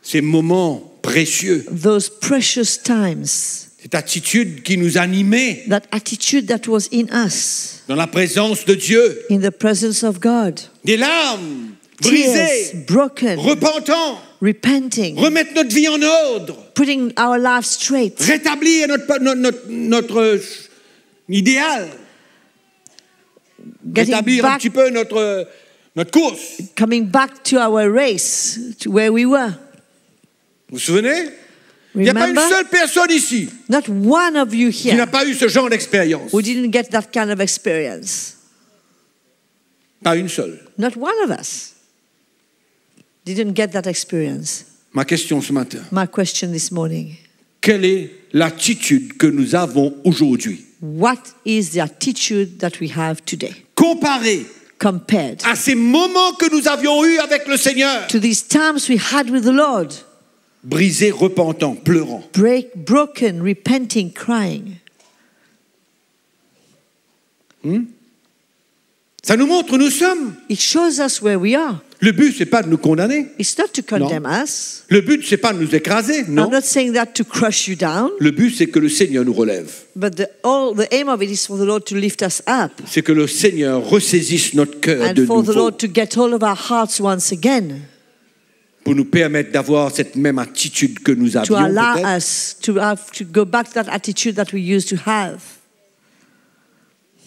ces moments précieux, those precious times, cette attitude qui nous animait that attitude that was in us, dans la présence de Dieu. in the presence of God. Des larmes, Tears, brisées, broken, repentants, repenting, remettre notre vie en ordre, putting our lives straight, rétablir notre idéal, getting rétablir un back, petit peu notre course. coming back to our race, to where we were. Vous vous souvenez? Il n'y a pas une Remember? seule personne ici Not one of you qui n'a here pas eu ce genre d'expérience. who didn't get that kind of experience. Pas une seule. Not one of us didn't get that experience. Ma question ce matin, My question this morning, quelle est l'attitude que nous avons aujourd'hui, what is the attitude that we have today comparée compared à ces moments que nous avions eus avec le Seigneur? to these times we had with the Lord? Brisé, repentant, pleurant. Broken, repenting, crying. Ça nous montre où nous sommes. It shows us where we are. Le but, c'est pas de nous condamner. It's not to condemn us. Le but, c'est pas de nous écraser. Non. I'm not saying that to crush you down, Le but, c'est que le Seigneur nous relève. but the aim of it is for the Lord to lift us up C'est que le Seigneur ressaisisse notre cœur and de for the nouveau Lord to get hold of our hearts once again, pour nous permettre d'avoir cette même attitude que nous to avions allow peut-être. us to go back to that attitude that we used to have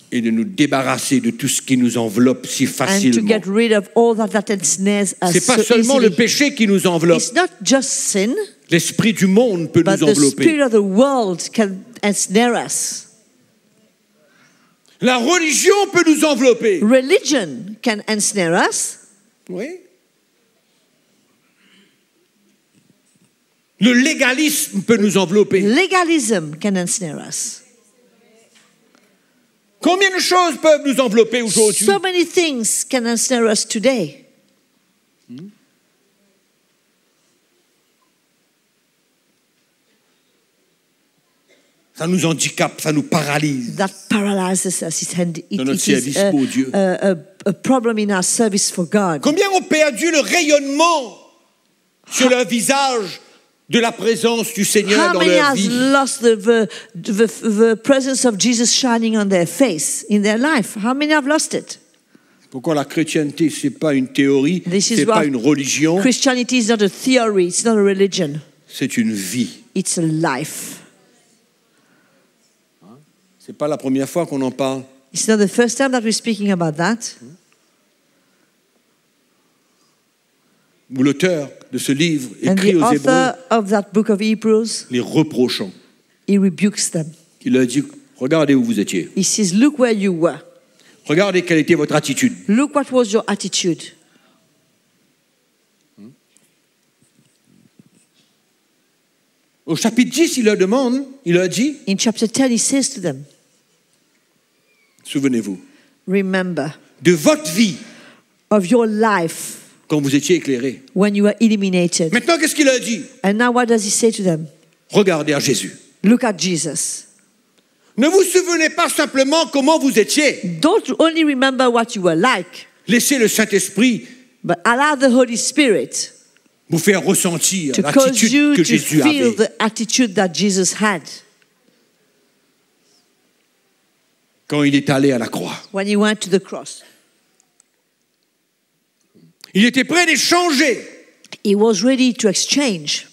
Et de nous débarrasser de tout ce qui nous enveloppe si and to facilement. get rid of all that ensnares us C'est pas so seulement le easily. péché qui nous enveloppe. It's not just sin, L'esprit du monde peut but nous the spirit envelopper. of the world can ensnare us. La religion peut nous envelopper. Religion can ensnare us. Oui. Le légalisme peut nous envelopper. Legalism can ensnare us. Combien de choses peuvent nous envelopper aujourd'hui? So many things can ensnare us today. Ça nous handicape, ça nous paralyse. That paralyzes us. Dans notre It is service pour Dieu. a problem in our service for God. Combien ont perdu le rayonnement sur leur visage de la présence du Seigneur How dans many leur has vie? lost the presence of Jesus shining on their face, in their life? How many have lost it? Pourquoi la chrétienté, c'est pas une théorie, This is c'est pas why une religion, Christianity is not a theory, it's not a religion, c'est une vie. it's a life. C'est pas la première fois qu'on en parle. It's not the first time that we're speaking about that. Où l'auteur de ce livre And écrit the aux Hébreux, author of that book of Hebrews, les reprochant. he rebukes them. Il leur dit, regardez où vous étiez. He says, look where you were. Regardez quelle était votre attitude. Look what was your attitude. Au chapitre 10, il leur demande, il leur dit, In chapter 10, he says to them, souvenez-vous, remember de votre vie of your life quand vous étiez éclairés. when you were illuminated. Maintenant, qu'est-ce qu'il leur dit? And now what does he say to them? Regardez à Jésus. Look at Jesus. Ne vous souvenez pas simplement comment vous étiez. Don't only remember what you were like, Laissez le Saint-Esprit but allow the Holy Spirit vous faire ressentir to cause l'attitude you que to Jésus feel avait. the attitude that Jesus had Quand il est allé à la croix. when he went to the cross. Il était prêt d'échanger He was ready to exchange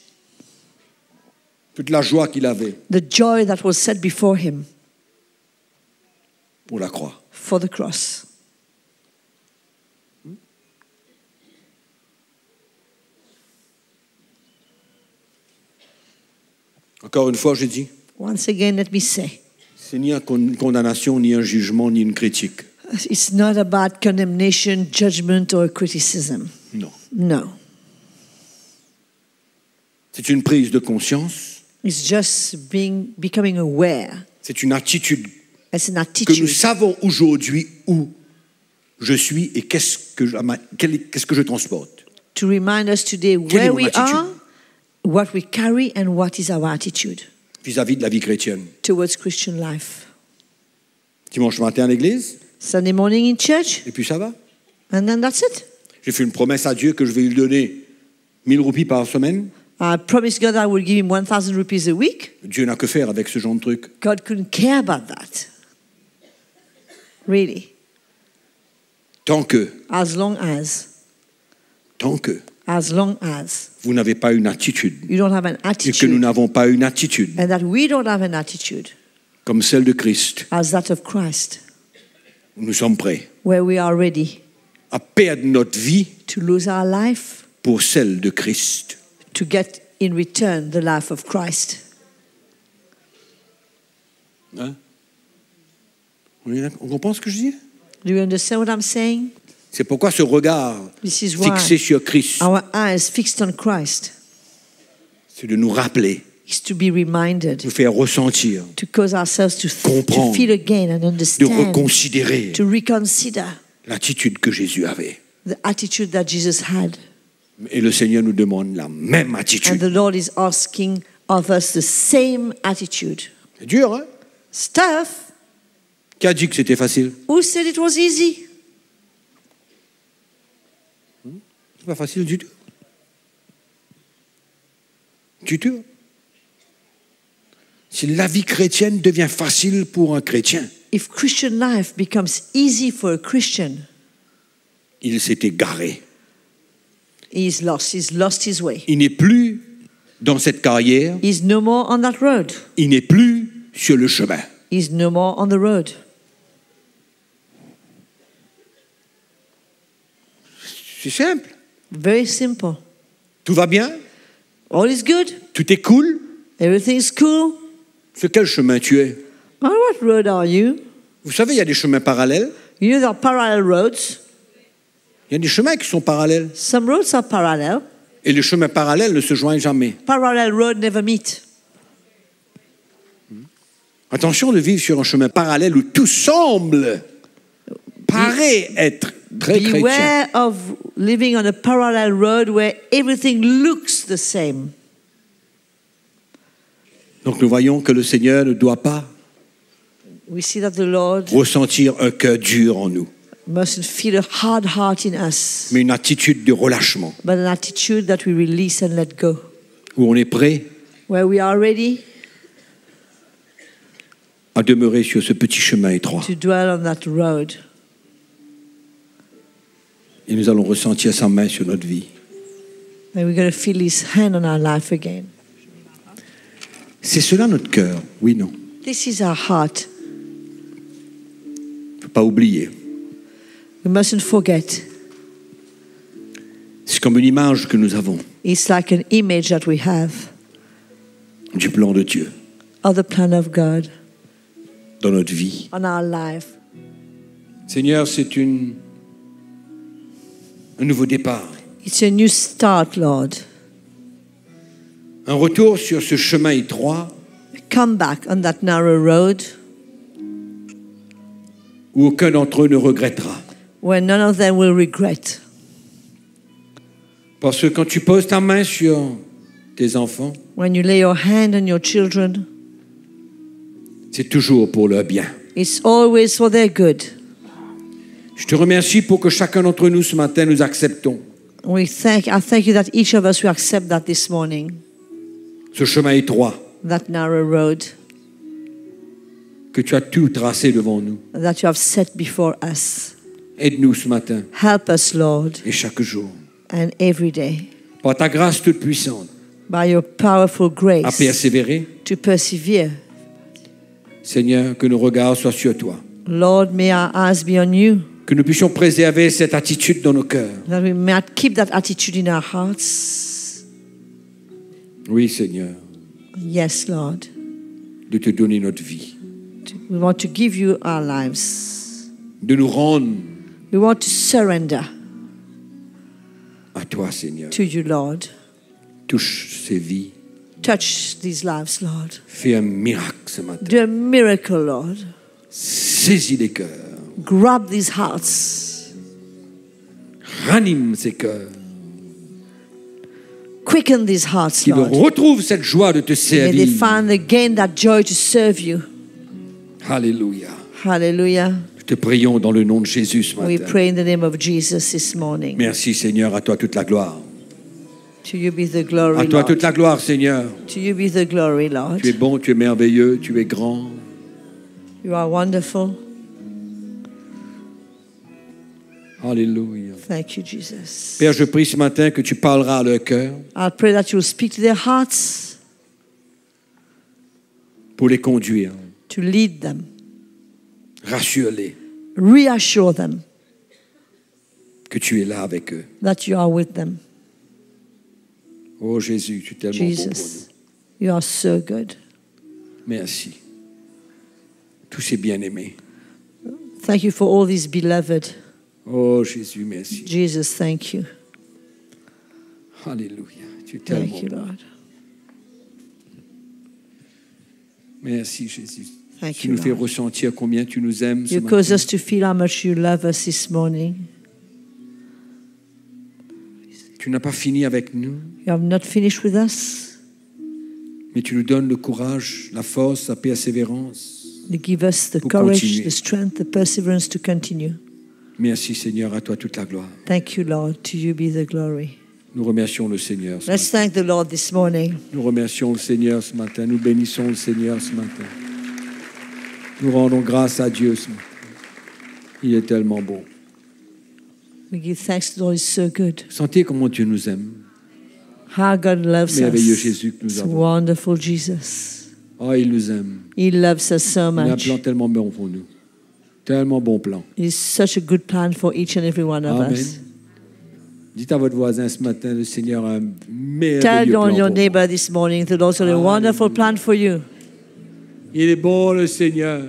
toute la joie qu'il avait the joy that was set before him pour la croix. for the cross. Encore une fois, je dis, Once again, let me say, c'est ni une condamnation, ni un jugement, ni une critique. it's not about condemnation, judgment, or criticism. Non. No. C'est une prise de conscience. It's just becoming aware. C'est une attitude It's an que nous attitude savons aujourd'hui où je suis et qu'est-ce que je transporte. to remind us today Quelle est where mon we attitude? are, what we carry, and what is our attitude Vis-à-vis de la vie chrétienne. towards Christian life. Dimanche matin à l'église, Sunday morning in church, et puis ça va. and then that's it. J'ai fait une promesse à Dieu que je vais lui donner 1000 roupies par semaine. I promised God I would give him 1,000 rupees a week. Dieu n'a que faire avec ce genre de truc. God couldn't care about that. Really. Tant que As long as vous n'avez pas une attitude you don't have an et que nous attitude, n'avons pas une attitude and that we don't have an attitude comme celle de Christ, as that of Christ, nous sommes prêts where we are ready à perdre notre vie to lose our life, pour celle de Christ. to get in return the life of Christ. Hein? On comprend ce que je dis? Do you understand what I'm saying? C'est pourquoi ce regard This is why fixé sur Christ, our eyes fixed on Christ c'est de nous rappeler, is to be reminded, de nous faire ressentir, to cause ourselves to comprendre, feel again and de understand, reconsidérer to reconsider l'attitude que Jésus avait. the attitude that Jesus had. Et le Seigneur nous demande la même And attitude. the Lord is asking of us the same attitude. C'est dur, hein? It's tough. Qui a dit que c'était facile? Who said it was easy? C'est pas facile du tout. Du tout. Si la vie chrétienne devient facile pour un chrétien, If Christian life becomes easy for a Christian, il s'est égaré. he's lost his way. Il n'est plus dans cette carrière, He's no more on that road. il n'est plus sur le chemin. He's no more on the road. C'est simple. Very simple. Tout va bien, All is good. tout est cool. Everything is cool. Sur quel chemin tu es? On what road are you? Vous savez, il y a des chemins parallèles. You know there are parallel roads. Il y a des chemins qui sont parallèles. Some roads are parallel. Et les chemins parallèles ne se joignent jamais. Parallel road never meet. Attention de vivre sur un chemin parallèle où tout semble, paraît être très chrétien. Beware of living on a parallel road where everything looks the same. Donc nous voyons que le Seigneur ne doit pas We see that the Lord ressentir un cœur dur en nous, mustn't feel a hard heart in us, mais une attitude de relâchement, but an attitude that we release and let go. où on est prêt Where we are ready à demeurer sur ce petit chemin étroit. to dwell on that road. Et nous allons ressentir sa main sur notre vie. And we're going to feel His hand on our life again. C'est cela notre cœur, oui, non. This is our heart. Il ne faut pas oublier. We mustn't forget. C'est comme une image que nous avons It's like an image that we have du plan de Dieu of the plan of God dans notre vie. on our life. Seigneur, c'est un nouveau départ. It's a new start, Lord. Un retour sur ce chemin étroit Come back on that narrow road où aucun d'entre eux ne regrettera. where none of them will regret. Parce que quand tu poses ta main sur tes enfants, When you lay your hand on your children, c'est toujours pour leur bien. it's always for their good. Je te remercie pour que chacun d'entre nous ce matin nous acceptons I thank you that each of us will accept that this morning, ce chemin étroit that narrow road que tu as tout tracé devant nous. that you have set before us. Aide-nous ce matin Help us, Lord, et chaque jour. and every day, Par ta grâce toute puissante, by your powerful à grace, persévérer. to persevere. Seigneur, que nos regards soient sur toi. Lord, may our eyes be on you, Que nous puissions préserver cette attitude dans nos cœurs. that we might keep that attitude in our hearts. Oui, Seigneur, Yes, Lord. de te donner notre vie. We want to give you our lives. De nous rendre We want to surrender à toi, Seigneur. to you, Lord. Touche ces vies. Touch these lives, Lord. Fais un miracle ce matin. Do a miracle, Lord. Saisis les cœurs. Grab these hearts. Ranime ces cœurs. Quicken these hearts, Qu'ils Lord. retrouvent cette joie de te May servir. they find again that joy to serve you. Alléluia. Hallelujah. Nous te prions dans le nom de Jésus ce We matin. pray in the name of Jesus this morning. Merci Seigneur, à toi toute la gloire. To you be the glory, À toi Lord. toute la gloire Seigneur. To you be the glory, Lord. Tu es bon, tu es merveilleux, tu es grand. You are wonderful. Alléluia. Thank you, Jesus. Père, je prie ce matin que tu parleras à leur cœur I pray that you will speak to their hearts, pour les conduire. to lead them, Rassure-les reassure them que tu es là avec eux. that you are with them. Oh Jésus, tu es tellement bon pour Jesus, you are so good. nous. Merci. Tous ces bien-aimés. Thank you for all these beloved. Oh Jésus, merci. Jesus, thank you. Alléluia. Tu es tellement Thank you, bon. Lord. Merci Jésus. Thank Tu you, nous fais Lord. ressentir combien tu nous aimes ce You cause matin. us to feel how much you love us this morning. Tu n'as pas fini avec nous, You have not finished with us. mais tu nous donnes le courage, la force, la persévérance. You give us the Pour courage, continuer. the strength, the perseverance to continue. Merci Seigneur, à toi toute la gloire. Thank you, Lord. To you be the glory. Nous remercions le Seigneur ce Let's matin. thank the Lord this morning. Nous remercions le Seigneur ce matin. Nous bénissons le Seigneur ce matin. Nous rendons grâce à Dieu ce matin. Il est tellement bon. We give thanks to the Lord. He's so good. Sentez comment Dieu nous aime. How God loves Merveilleux us. Jésus que nous It's avons. wonderful, Jesus. Oh, il nous aime. He loves us so Il a un much. plan tellement bon pour nous. Tellement bon plan. It's such a good plan for each and every one of Amen. us. Dites à votre voisin ce matin, le Seigneur a un merveilleux Tell plan on your pour neighbor this morning, the Lord's got a Hallelujah. wonderful plan for you. vous. Il est bon le Seigneur.